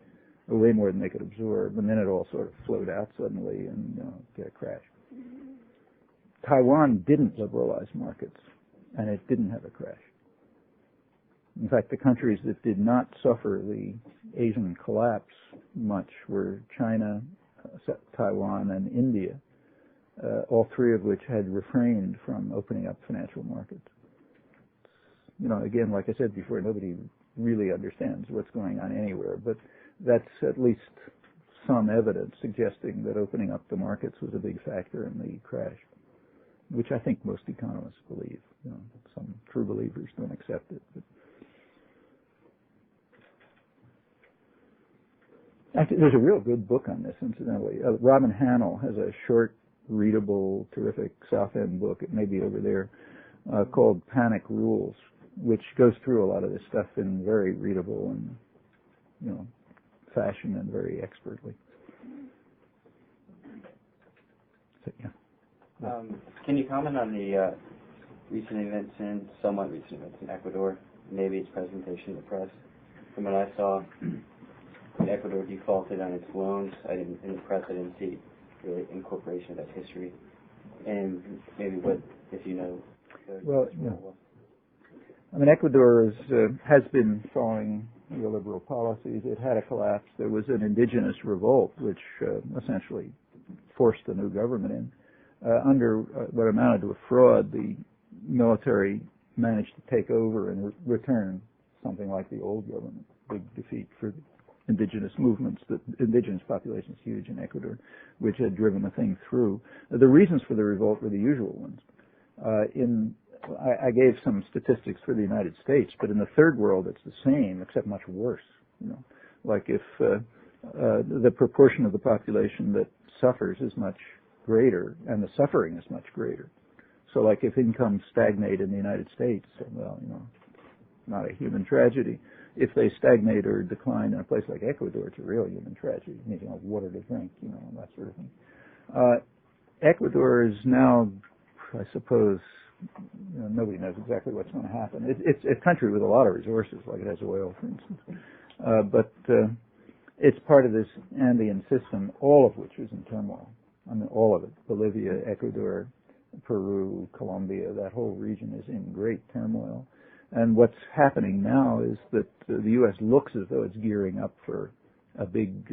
way more than they could absorb, and then it all sort of flowed out suddenly and get a crash. Taiwan didn't liberalize markets, and it didn't have a crash. In fact, the countries that did not suffer the Asian collapse much were China, Taiwan, and India, all three of which had refrained from opening up financial markets. Again, like I said before, nobody really understands what's going on anywhere, but that's at least some evidence suggesting that opening up the markets was a big factor in the crash, which I think most economists believe. Some true believers don't accept it. But actually, there's a real good book on this, incidentally. Robin Hannell has a short, readable, terrific South End book. It may be over there, called Panic Rules, which goes through a lot of this stuff in very readable and, fashion and very expertly. So, yeah. Can you comment on the somewhat recent events in Ecuador, maybe its presentation to the press? From what I saw, Ecuador defaulted on its loans. In the press, I didn't see really incorporation of that history. And maybe what, if you know. Ecuador has been following neoliberal policies. It had a collapse. There was an indigenous revolt, which essentially forced the new government in. Under what amounted to a fraud, the military managed to take over and return something like the old government. Big defeat for the indigenous movements. The indigenous population is huge in Ecuador, which had driven the thing through. The reasons for the revolt were the usual ones. I gave some statistics for the United States, but in the third world it's the same, except much worse. Like if the proportion of the population that suffers is much greater, and the suffering is much greater. So like if incomes stagnate in the United States, not a human tragedy. If they stagnate or decline in a place like Ecuador, it's a real human tragedy, needing water to drink, and that sort of thing. Ecuador is now, I suppose, nobody knows exactly what's going to happen. It's a country with a lot of resources, like it has oil, for instance. But it's part of this Andean system, all of which is in turmoil. All of it. Bolivia, Ecuador, Peru, Colombia, that whole region is in great turmoil. And what's happening now is that the U.S. looks as though it's gearing up for a big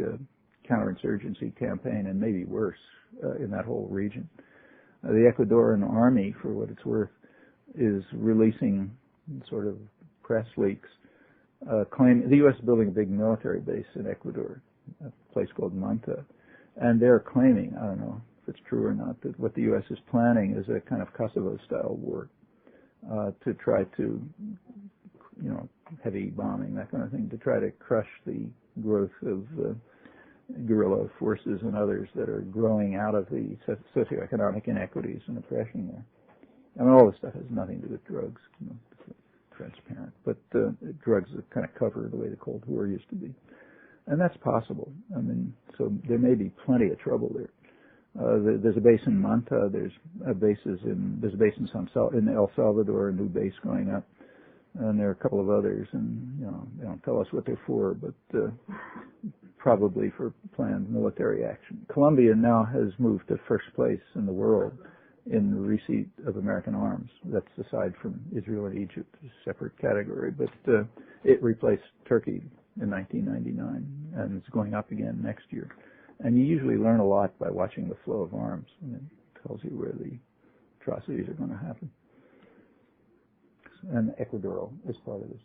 counterinsurgency campaign, and maybe worse, in that whole region. The Ecuadorian army, for what it's worth, is releasing sort of press leaks claim the U.S. is building a big military base in Ecuador, a place called Manta, and they're claiming, I don't know if it's true or not, that what the U.S. is planning is a kind of Kosovo-style war to try to, heavy bombing, that kind of thing, to try to crush the growth of guerrilla forces and others that are growing out of the socioeconomic inequities and oppression there. I mean, all this stuff has nothing to do with drugs, it's transparent, but drugs are kind of cover the way the Cold War used to be. And that's possible. I mean, so there may be plenty of trouble there. There's a base in Manta, there's a base in El Salvador, a new base going up, and there are a couple of others, and they don't tell us what they're for, but probably for planned military action. Colombia now has moved to first place in the world in the receipt of American arms. That's aside from Israel and Egypt, a separate category, but it replaced Turkey in 1999, and it's going up again next year. And you usually learn a lot by watching the flow of arms, and it tells you where the atrocities are going to happen. And Ecuador is part of this.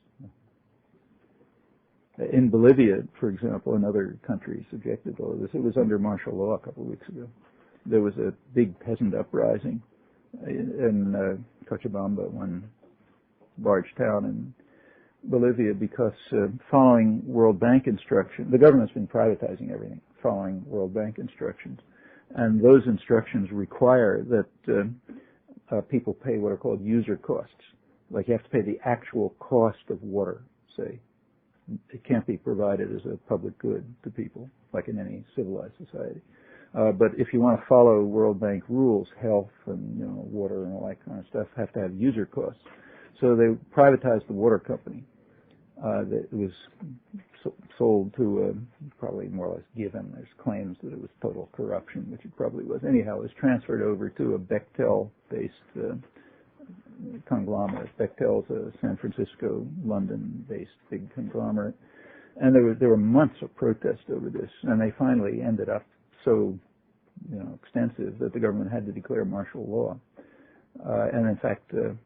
In Bolivia, for example, another country subjected to all of this, it was under martial law a couple of weeks ago. There was a big peasant uprising in Cochabamba, one large town in Bolivia, because following World Bank instruction, the government's been privatizing everything, following World Bank instructions. And those instructions require that people pay what are called user costs. Like you have to pay the actual cost of water, say. It can't be provided as a public good to people, like in any civilized society. But if you want to follow World Bank rules, health and water and all that kind of stuff have to have user costs. So they privatized the water company. That was sold to probably more or less given. There's claims that it was total corruption, which it probably was. Anyhow, it was transferred over to a Bechtel-based conglomerate. Bechtel's a San Francisco, London-based big conglomerate, and there were months of protest over this, and they finally ended up so extensive that the government had to declare martial law. And in fact, an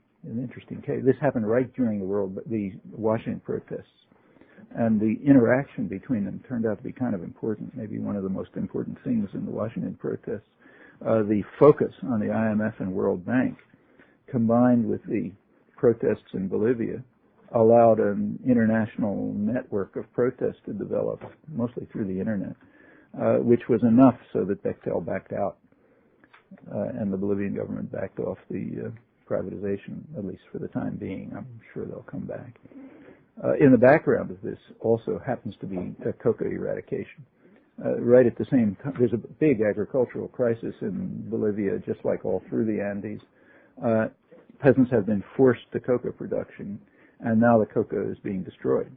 interesting case. This happened right during the Washington protests, and the interaction between them turned out to be kind of important. Maybe one of the most important things in the Washington protests. The focus on the IMF and World Bank, combined with the protests in Bolivia, allowed an international network of protests to develop, mostly through the internet, which was enough so that Bechtel backed out, and the Bolivian government backed off the privatization, at least for the time being. I'm sure they'll come back. In the background of this also happens to be coca eradication. Right at the same time, there's a big agricultural crisis in Bolivia, just like all through the Andes. Peasants have been forced to coca production, and now the coca is being destroyed,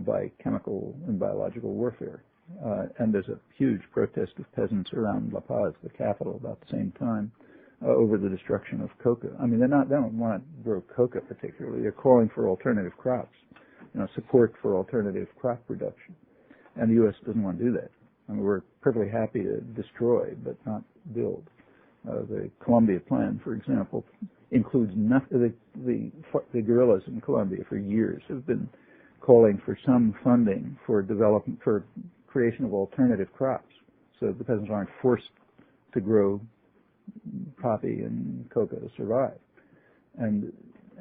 by chemical and biological warfare. And there's a huge protest of peasants around La Paz, the capital, about the same time, over the destruction of coca. I mean, they don't want to grow coca particularly. They're calling for alternative crops, support for alternative crop production. And the U.S. doesn't want to do that. I mean, we're perfectly happy to destroy, but not build. The Colombia plan, for example, includes nothing. The guerrillas in Colombia for years have been calling for some funding for creation of alternative crops, so the peasants aren't forced to grow poppy and coca to survive. And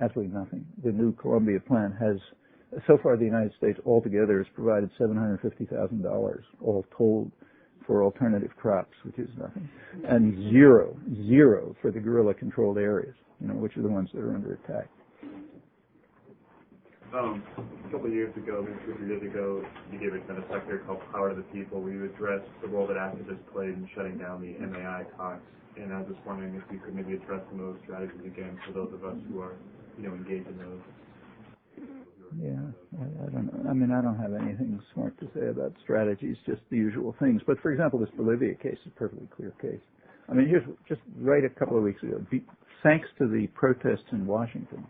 absolutely nothing. The new Colombia plan has, so far the United States altogether has provided $750,000 all told for alternative crops, which is nothing, and zero for the guerrilla-controlled areas, which are the ones that are under attack. A couple of years ago, maybe 2 or 3 years ago, you gave a kind of sector called Power to the People, where you addressed the role that activists played in shutting down the MAI talks. And I was just wondering if you could maybe address some of those strategies again for those of us who are, engaged in those. Yeah, I don't know. I mean, I don't have anything smart to say about strategies, just the usual things. But for example, this Bolivia case is a perfectly clear case. I mean, here's just right a couple of weeks ago, thanks to the protests in Washington,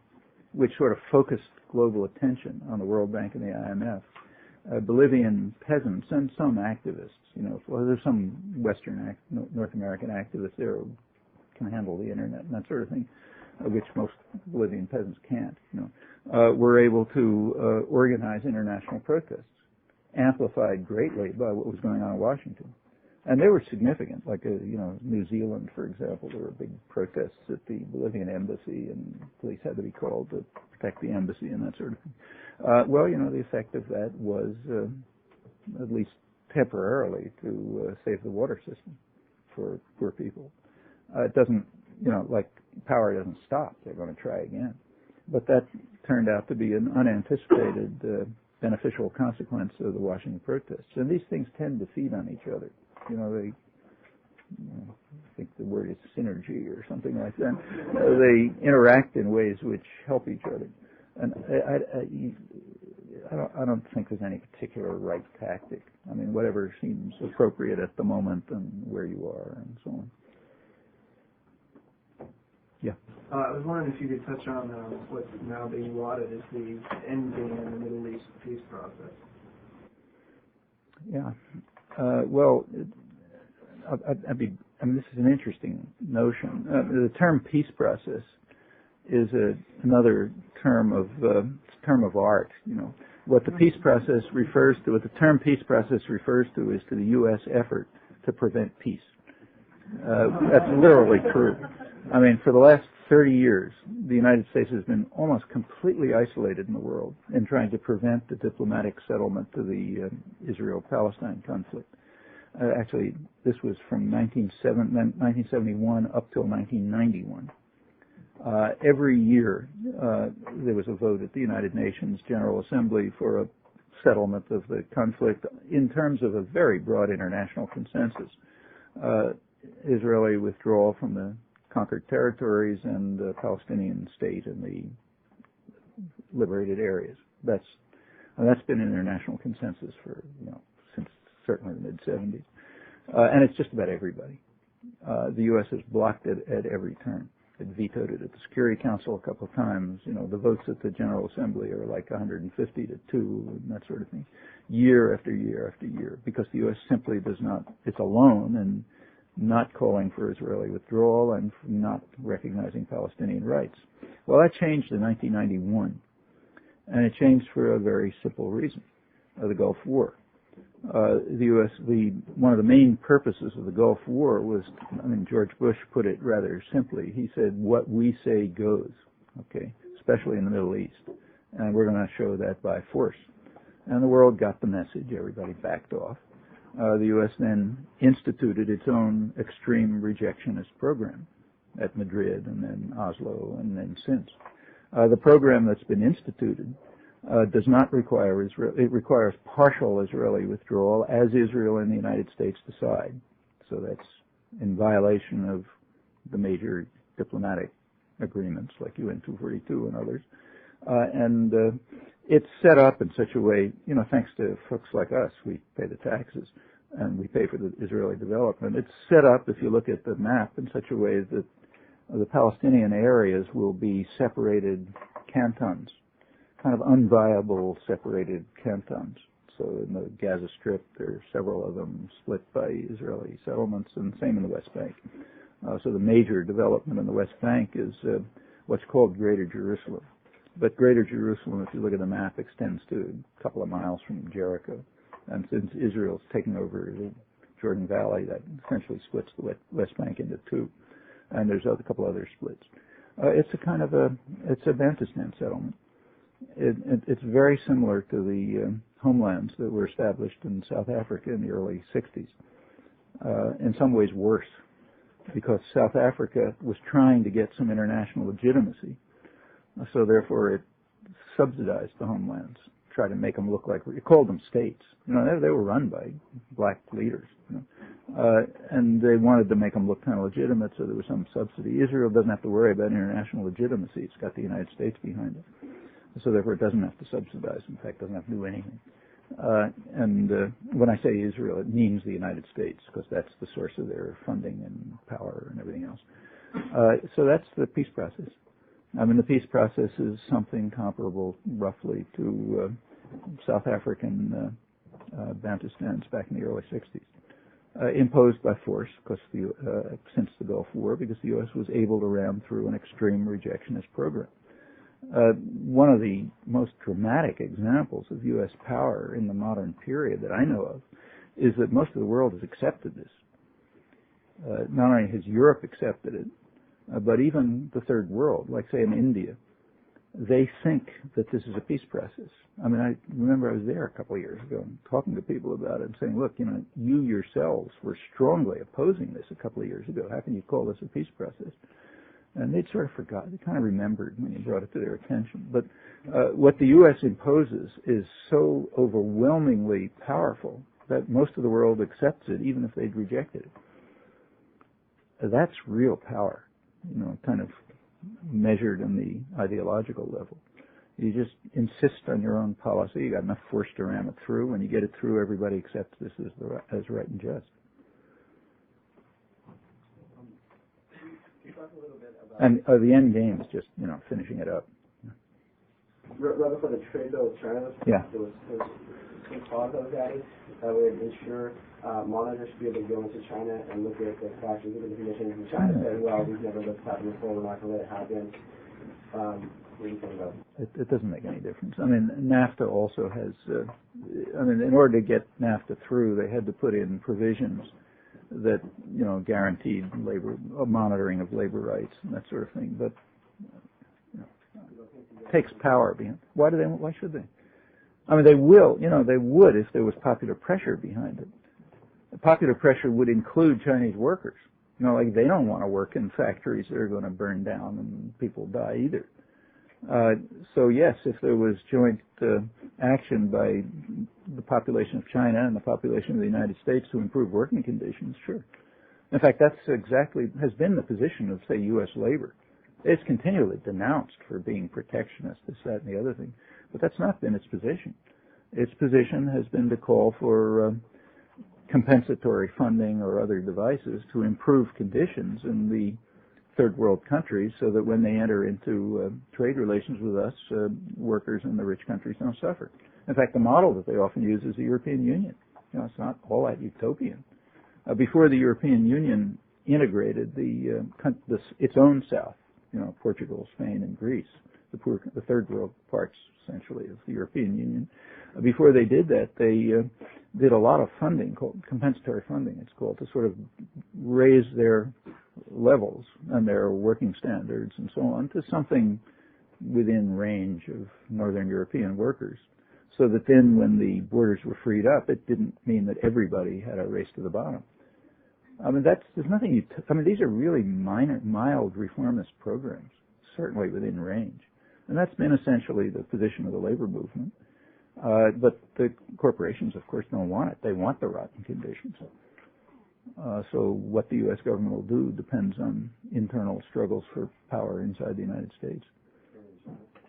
which sort of focused global attention on the World Bank and the IMF, Bolivian peasants and some activists, there's some North American activists there who can handle the internet and that sort of thing, which most Bolivian peasants can't, were able to organize international protests, amplified greatly by what was going on in Washington. And they were significant, like, New Zealand, for example. There were big protests at the Bolivian embassy, and police had to be called to protect the embassy and that sort of thing. The effect of that was, at least temporarily, to save the water system for poor people. It doesn't, power doesn't stop. They're going to try again. But that turned out to be an unanticipated beneficial consequence of the Washington protests. And these things tend to feed on each other. I think the word is synergy or something like that. They interact in ways which help each other. And I don't think there's any particular right tactic. I mean, whatever seems appropriate at the moment and where you are and so on. Yeah. I was wondering if you could touch on what's now being lauded as the end game in the Middle East peace process. Yeah. This is an interesting notion. The term peace process is another term of art. What the peace process refers to, what the term peace process refers to, is to the U.S. effort to prevent peace. That's literally true. I mean, for the last 30 years, the United States has been almost completely isolated in the world in trying to prevent the diplomatic settlement of the Israel-Palestine conflict. Actually, this was from 1971 up till 1991. Every year, there was a vote at the United Nations General Assembly for a settlement of the conflict in terms of a very broad international consensus. Israeli withdrawal from the conquered territories and the Palestinian state in the liberated areas. That's been an international consensus for, since certainly the mid-70s. And it's just about everybody. The U.S. has blocked it at every turn. It vetoed it at the Security Council a couple of times. The votes at the General Assembly are like 150 to 2 and that sort of thing, year after year after year, because the U.S. simply does not, it's alone in not calling for Israeli withdrawal and not recognizing Palestinian rights. Well, that changed in 1991, and it changed for a very simple reason, the Gulf War. The U.S., one of the main purposes of the Gulf War was, George Bush put it rather simply. He said, what we say goes, okay, especially in the Middle East. And we're going to show that by force. And the world got the message. Everybody backed off. The U.S. then instituted its own extreme rejectionist program at Madrid and then Oslo and then since. The program that's been instituted does not require Israel. It requires partial Israeli withdrawal as Israel and the United States decide. So that's in violation of the major diplomatic agreements like UN 242 and others. It's set up in such a way, thanks to folks like us, we pay the taxes and we pay for the Israeli development. It's set up, if you look at the map, in such a way that the Palestinian areas will be separated cantons, kind of unviable separated cantons. So in the Gaza Strip, there are several of them split by Israeli settlements, and same in the West Bank. So the major development in the West Bank is what's called Greater Jerusalem. But Greater Jerusalem, if you look at the map, extends to a couple of miles from Jericho. And since Israel's taken over the Jordan Valley, that essentially splits the West Bank into two. And there's a couple other splits. It's a kind of it's a Bantustan settlement. It's very similar to the homelands that were established in South Africa in the early 60s. In some ways worse, because South Africa was trying to get some international legitimacy. So therefore it subsidized the homelands, tried to make them look like, it called them states. They were run by black leaders. And they wanted to make them look kind of legitimate, so there was some subsidy. Israel doesn't have to worry about international legitimacy. It's got the United States behind it. So therefore it doesn't have to subsidize. In fact, it doesn't have to do anything. When I say Israel, it means the United States, because that's the source of their funding and power and everything else. So that's the peace process. The peace process is something comparable roughly to South African Bantustans back in the early 60s, imposed by force because since the Gulf War, because the U.S. was able to ram through an extreme rejectionist program. One of the most dramatic examples of U.S. power in the modern period that I know of is that most of the world has accepted this. Not only has Europe accepted it, but even the third world, like say in India, they think that this is a peace process. I mean, I remember I was there a couple of years ago and talking to people about it and saying, look, you yourselves were strongly opposing this a couple of years ago. How can you call this a peace process? And they'd sort of forgotten. They kind of remembered when you brought it to their attention. But what the U.S. imposes is so overwhelmingly powerful that most of the world accepts it, even if they'd rejected it. That's real power, kind of measured in the ideological level. You just insist on your own policy. You got enough force to ram it through. When you get it through, everybody accepts this as right and just. And the end game is just, finishing it up. Rather for the trade bill with China, yeah. There was some clause that was added that would ensure monitors should be able to go into China and look at the factors of the conditions. And China said, well, we've never let this happen before, we're not going to let it happen. What do you think about it? It doesn't make any difference. I mean, NAFTA also has, in order to get NAFTA through, they had to put in provisions that, guaranteed labor, monitoring of labor rights and that sort of thing. But, takes power behind. Why should they? I mean, they will, they would if there was popular pressure behind it. The popular pressure would include Chinese workers. Like they don't want to work in factories that are going to burn down and people die either. So yes, if there was joint action by the population of China and the population of the United States to improve working conditions, sure. In fact, that's exactly has been the position of, say, U.S. labor. It's continually denounced for being protectionist, this, that, and the other thing. But that's not been its position. Its position has been to call for compensatory funding or other devices to improve conditions in the third world countries so that when they enter into trade relations with us, workers in the rich countries don't suffer. In fact, the model that they often use is the European Union. It's not all that utopian. Before the European Union integrated its own South, Portugal, Spain, and Greece, the third world parts, essentially, of the European Union. Before they did that, they did a lot of funding, called compensatory funding, it's called, to sort of raise their levels and their working standards and so on to something within range of Northern European workers. So that then when the borders were freed up, it didn't mean that everybody had a race to the bottom. I mean, there's nothing, these are really mild reformist programs, certainly within range. And that's been essentially the position of the labor movement. But the corporations, of course, don't want it. They want the rotten conditions. So what the U.S. government will do depends on internal struggles for power inside the United States.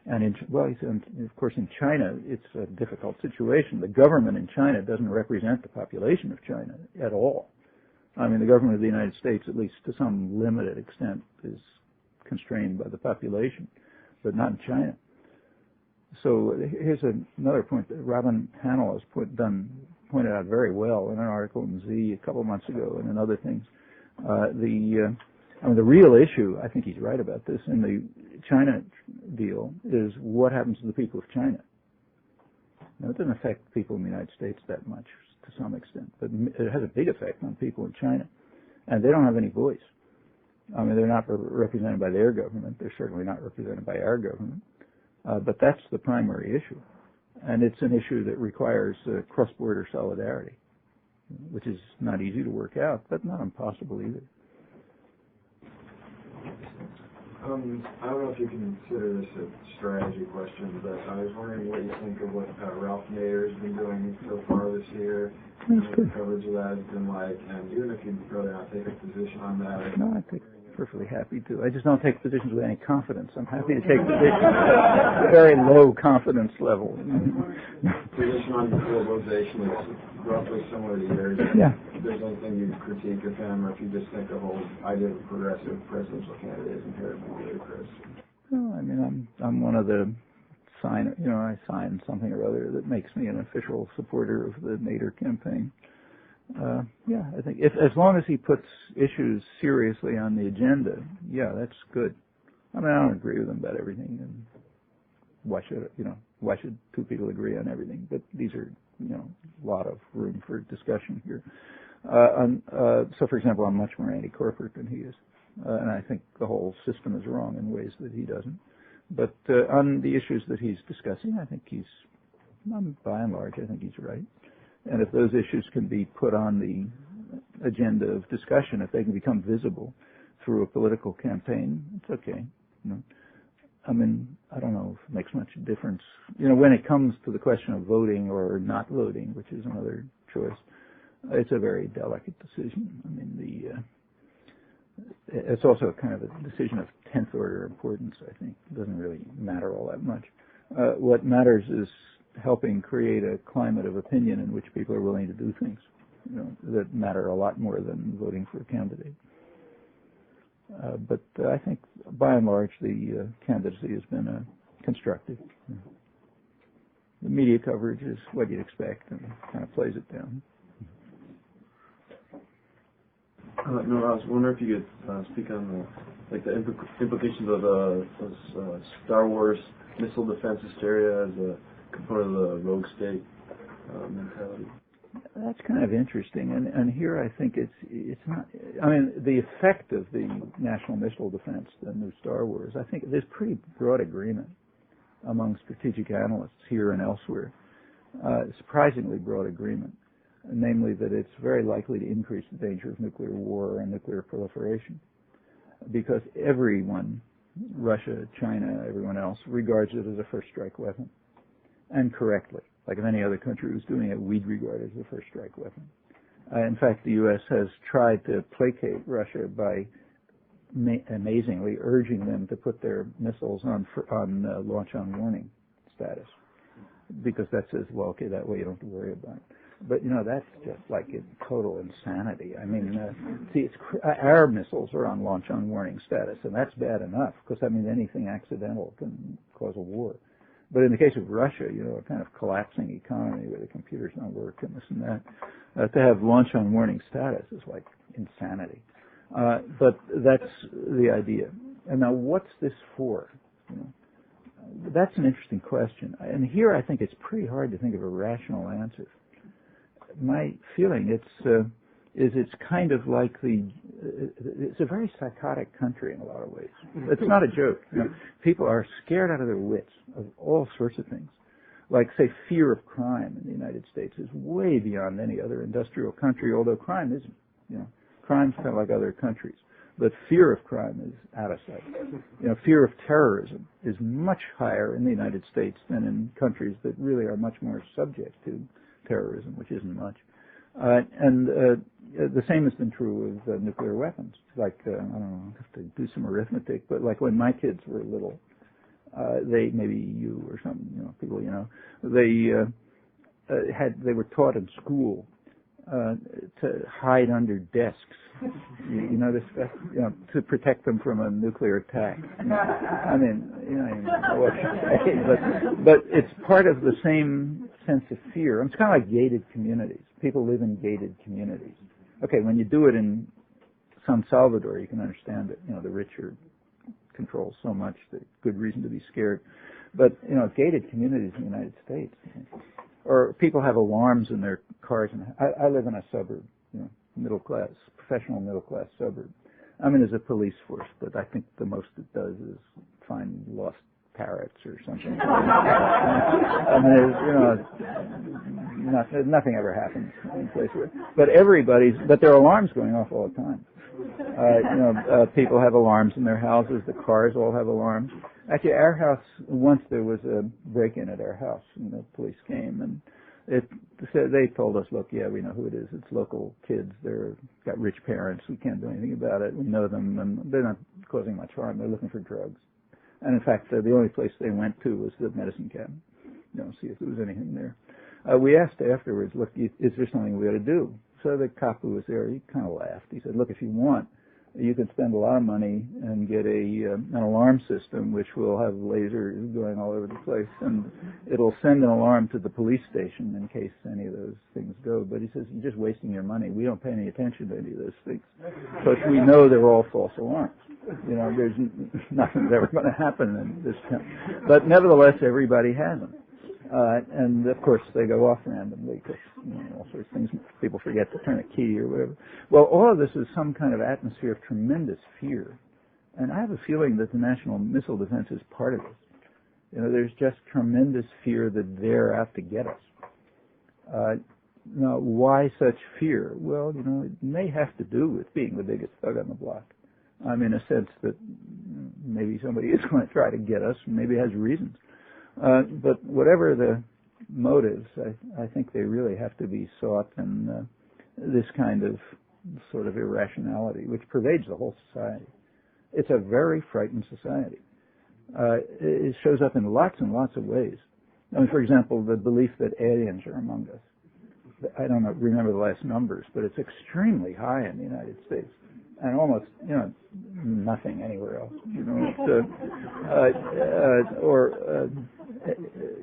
And of course, in China, it's a difficult situation. The government in China doesn't represent the population of China at all. The government of the United States, at least to some limited extent, is constrained by the population, but not in China. So here's another point that Robin Hanel has pointed out very well in an article in Z a couple of months ago and in other things. The real issue, I think he's right about this, in the China deal is what happens to the people of China. Now, it doesn't affect people in the United States that much to some extent, but it has a big effect on people in China, and they don't have any voice. They're not represented by their government. They're certainly not represented by our government. But that's the primary issue. And it's an issue that requires cross-border solidarity, which is not easy to work out, but not impossible either. I don't know if you can consider this a strategy question, but I was wondering what you think of what Ralph Nader's been doing so far this year, and what the coverage of that has been like, and even if you'd rather not take a position on that. No, I think perfectly happy to. I just don't take positions with any confidence. I'm happy to take positions at a very low confidence level. Position on globalization is roughly similar to yours. Yeah. If there's anything you critique of him, or if you just think the whole idea of a progressive presidential candidate is inherently ludicrous. Well, I'm one of the I signed something or other that makes me an official supporter of the Nader campaign. I think as long as he puts issues seriously on the agenda, that's good. I don't agree with him about everything, why should two people agree on everything? But these are, a lot of room for discussion here. So, for example, I'm much more anti-corporate than he is, and I think the whole system is wrong in ways that he doesn't. But on the issues that he's discussing, I think by and large, I think he's right. And if those issues can be put on the agenda of discussion, if they can become visible through a political campaign, it's okay. I mean, I don't know if it makes much difference. When it comes to the question of voting or not voting, which is another choice, it's a very delicate decision. I mean, it's also kind of a decision of 10th order importance, I think. It doesn't really matter all that much. What matters is helping create a climate of opinion in which people are willing to do things, that matter a lot more than voting for a candidate. But I think, by and large, the candidacy has been constructive. The media coverage is what you'd expect and kind of plays it down. No, I was wondering if you could speak on the implications of the Star Wars missile defense hysteria as a component of the rogue state mentality. That's kind of interesting, and here I think it's not. I mean, the effect of the national missile defense, the new Star Wars, I think there's pretty broad agreement among strategic analysts here and elsewhere. Surprisingly broad agreement, namely that it's very likely to increase the danger of nuclear war and nuclear proliferation, because everyone, Russia, China, everyone else, regards it as a first strike weapon, and correctly. Like if any other country was doing it, we'd regard it as a first strike weapon. In fact, the U.S. has tried to placate Russia by amazingly urging them to put their missiles on launch on warning status, because that says, well, okay, that way you don't have to worry about it. But that's just like total insanity. I mean, our missiles are on launch on warning status, and that's bad enough, because that means anything accidental can cause a war. But in the case of Russia, a kind of collapsing economy where the computers don't work and this and that, to have launch on warning status is like insanity. But that's the idea. And now, what's this for? That's an interesting question. And here, I think it's pretty hard to think of a rational answer. My feeling it's kind of like it's a very psychotic country in a lot of ways. It's not a joke. People are scared out of their wits of all sorts of things. Like, say, fear of crime in the United States is way beyond any other industrial country, although crime isn't. Crime's kind of like other countries. But fear of crime is out of sight. Fear of terrorism is much higher in the United States than in countries that really are much more subject to terrorism, which isn't much. And the same has been true with nuclear weapons. Like, I don't know, I have to do some arithmetic, but like when my kids were little, maybe you or some, people, they were taught in school to hide under desks. You know this stuff? To protect them from a nuclear attack. I mean, you don't even know what to say, but it's part of the same sense of fear. It's kind of like gated communities. People live in gated communities. Okay, when you do it in San Salvador, you can understand it. The rich control so much that good reason to be scared. But, gated communities in the United States, or people have alarms in their cars. And I live in a suburb, middle class, professional middle class suburb. I mean, there's a police force, but I think the most it does is find lost parrots or something. I mean, nothing ever happens in a place where. But there are alarms going off all the time. People have alarms in their houses. The cars all have alarms. Actually, our house, once there was a break-in at our house, and the police came, and they told us, look, yeah, we know who it is. It's local kids. They've got rich parents. We can't do anything about it. We know them, and they're not causing much harm. They're looking for drugs. And in fact, the only place they went to was the medicine cabinet, see if there was anything there. We asked afterwards, look, is there something we ought to do? So the cop who was there, he kind of laughed. He said, look, if you want, you can spend a lot of money and get an alarm system which will have lasers going all over the place, and it'll send an alarm to the police station in case any of those things go. But he says, you're just wasting your money. We don't pay any attention to any of those things because we know they're all false alarms. You know, there's nothing's ever going to happen in this town. But nevertheless, everybody has them. And of course, they go off randomly because all sorts of things. People forget to turn a key or whatever. Well, all of this is some kind of atmosphere of tremendous fear. And I have a feeling that the national missile defense is part of this. You know, there's just tremendous fear that they're out to get us. Now, why such fear? Well, you know, it may have to do with being the biggest thug on the block. I mean, in a sense that maybe somebody is going to try to get us, and maybe has reasons. But whatever the motives, I think they really have to be sought in this kind of sort of irrationality, which pervades the whole society. It's a very frightened society. It shows up in lots and lots of ways. I mean, for example, the belief that aliens are among us. I don't remember the last numbers, but it's extremely high in the United States, and almost, you know, nothing anywhere else. You know,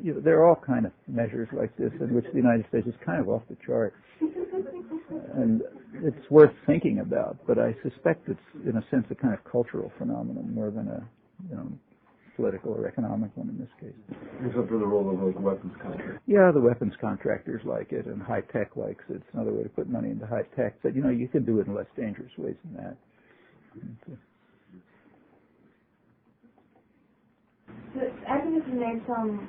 you know, there are all kind of measures like this in which the United States is kind of off the chart, and it's worth thinking about. But I suspect it's, in a sense, a kind of cultural phenomenon more than a, you know, political or economic one in this case. Except for the role of like weapons contractors. Yeah, the weapons contractors like it, and high tech likes it. It's another way to put money into high tech. But you know, you can do it in less dangerous ways than that. So I think it's made some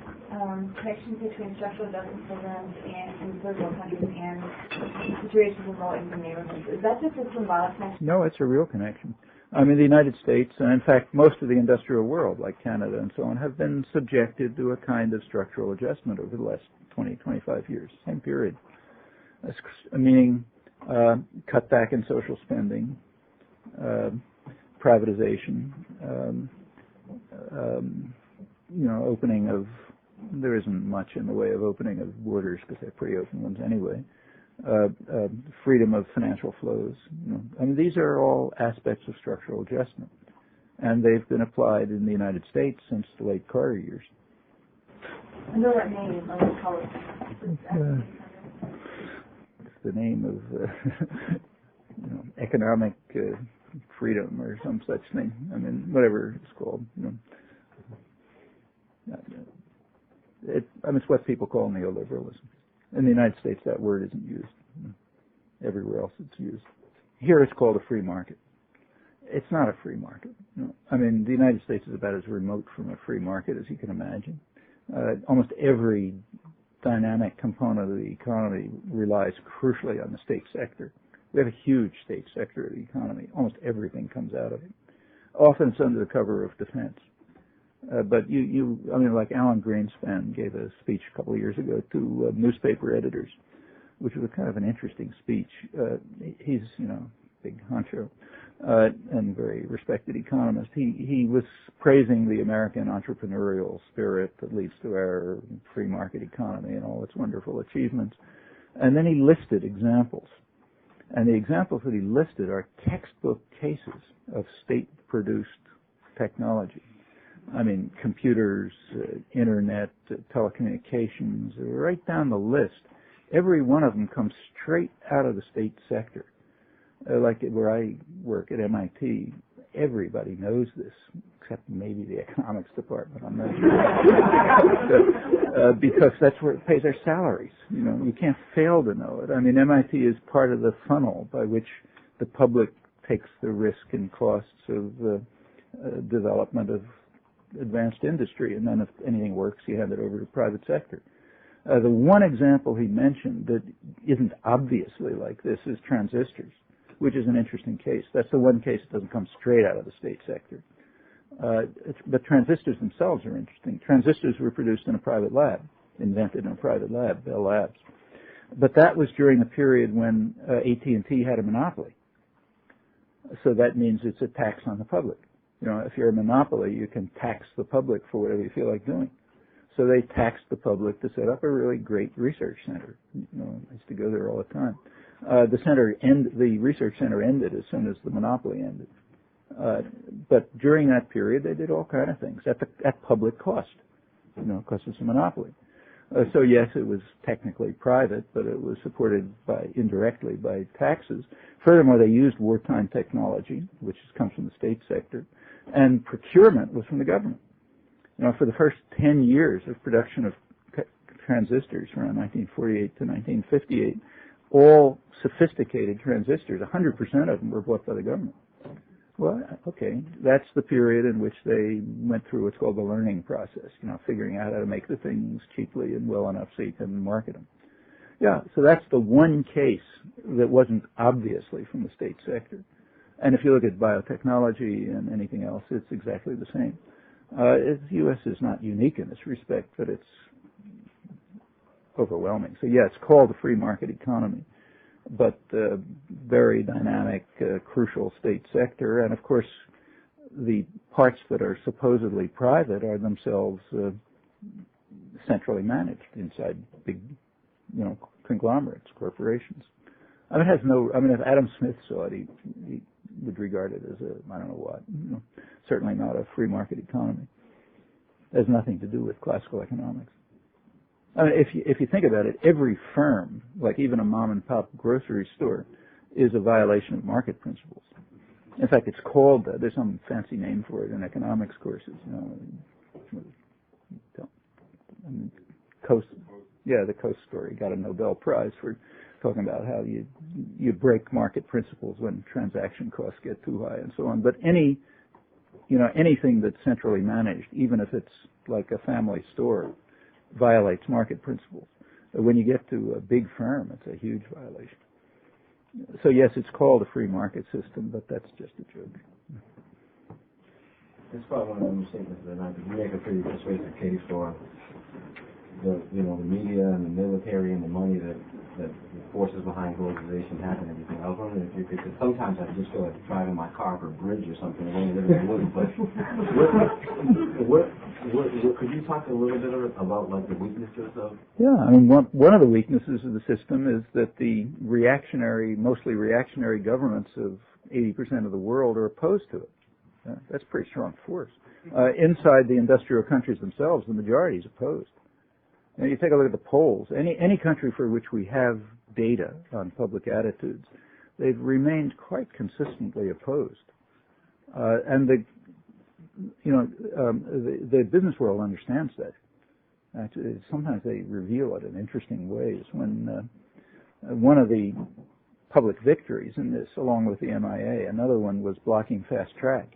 connections between structural justice programs in third world countries and situations in low-income neighborhoods. Is that just a symbolic connection? No, it's a real connection. I mean, the United States, and in fact most of the industrial world, like Canada and so on, have been subjected to a kind of structural adjustment over the last 20, 25 years, same period. Meaning cut back in social spending, privatization, you know, opening of, there isn't much in the way of opening of borders because they're pretty open ones anyway. Freedom of financial flows. You know. I mean, these are all aspects of structural adjustment, and they've been applied in the United States since the late Carter years. I know what name, I won't call it. It's the name of you know, economic freedom or some such thing. I mean, whatever it's called. You know. I mean, it's what people call neoliberalism. In the United States, that word isn't used. Everywhere else it's used. Here it's called a free market. It's not a free market. No. I mean, the United States is about as remote from a free market as you can imagine. Almost every dynamic component of the economy relies crucially on the state sector. We have a huge state sector of the economy. Almost everything comes out of it. Often it's under the cover of defense. But I mean, like Alan Greenspan gave a speech a couple of years ago to newspaper editors, which was kind of an interesting speech. He's, you know, big honcho, and very respected economist. He was praising the American entrepreneurial spirit that leads to our free market economy and all its wonderful achievements. And then he listed examples. And the examples that he listed are textbook cases of state-produced technology. I mean, computers, internet, telecommunications, right down the list. Every one of them comes straight out of the state sector. Like where I work at MIT, everybody knows this, except maybe the economics department. I'm not sure. Because that's where it pays their salaries. You know, you can't fail to know it. I mean, MIT is part of the funnel by which the public takes the risk and costs of the development of advanced industry, and then if anything works, you hand it over to the private sector. The one example he mentioned that isn't obviously like this is transistors, which is an interesting case. That's the one case that doesn't come straight out of the state sector. But transistors themselves are interesting. Transistors were produced in a private lab, invented in a private lab, Bell Labs. But that was during a period when AT&T had a monopoly. So that means it's a tax on the public. You know, if you're a monopoly, you can tax the public for whatever you feel like doing. So they taxed the public to set up a really great research center. You know, I used to go there all the time. The research center ended as soon as the monopoly ended. But during that period, they did all kind of things at public cost, you know, because it's a monopoly. So yes, it was technically private, but it was supported indirectly by taxes. Furthermore, they used wartime technology, which comes from the state sector, and procurement was from the government. For the first 10 years of production of transistors, around 1948 to 1958, all sophisticated transistors, 100% of them were bought by the government. Well, okay, that's the period in which they went through what's called the learning process, figuring out how to make the things cheaply and well enough so you can market them. Yeah, so that's the one case that wasn't obviously from the state sector. And if you look at biotechnology and anything else, it's exactly the same. The U.S. is not unique in this respect, but it's overwhelming. So yeah, it's called a free market economy, but very dynamic, crucial state sector. And of course, the parts that are supposedly private are themselves centrally managed inside big, conglomerates, corporations. If Adam Smith saw it, he would regard it as I don't know what, certainly not a free market economy. It has nothing to do with classical economics. If you think about it, every firm, like even a mom and pop grocery store, is a violation of market principles. In fact, it's called that. There's some fancy name for it in economics courses. The Coast story got a Nobel Prize for talking about how you break market principles when transaction costs get too high and so on. But anything that's centrally managed, even if it's like a family store, violates market principles. When you get to a big firm, it's a huge violation. So yes, it's called a free market system, but that's just a joke. It's probably one of the statements that you make a pretty persuasive case for the media and the military and the money that the forces behind globalization have and everything. I was wondering if you could, because sometimes I just feel like driving my car over a bridge or something and only living in the woods, but could you talk a little bit about like the weaknesses of? Yeah, one of the weaknesses of the system is that the mostly reactionary governments of 80% of the world are opposed to it. That's a pretty strong force. Inside the industrial countries themselves, the majority is opposed. And you take a look at the polls. Any country for which we have data on public attitudes, they've remained quite consistently opposed. And the business world understands that. Actually, sometimes they reveal it in interesting ways. When one of the public victories in this, along with the MIA, another one was blocking fast track.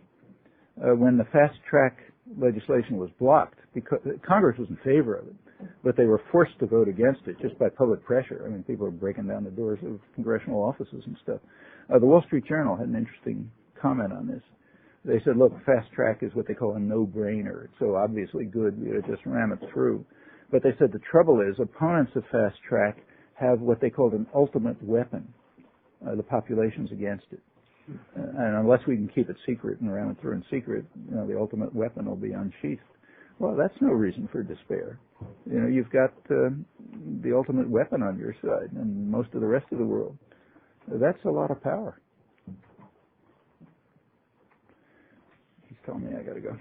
When the fast track legislation was blocked, because Congress was in favor of it, but they were forced to vote against it just by public pressure. People were breaking down the doors of congressional offices and stuff. The Wall Street Journal had an interesting comment on this. They said, look, fast track is what they call a no-brainer. It's so obviously good, we just ram it through. But they said the trouble is opponents of fast track have what they called an ultimate weapon. The population's against it. And unless we can keep it secret and ram it through in secret, the ultimate weapon will be unsheathed. Well, that's no reason for despair. You've got the ultimate weapon on your side and most of the rest of the world. That's a lot of power. He's telling me I got to go.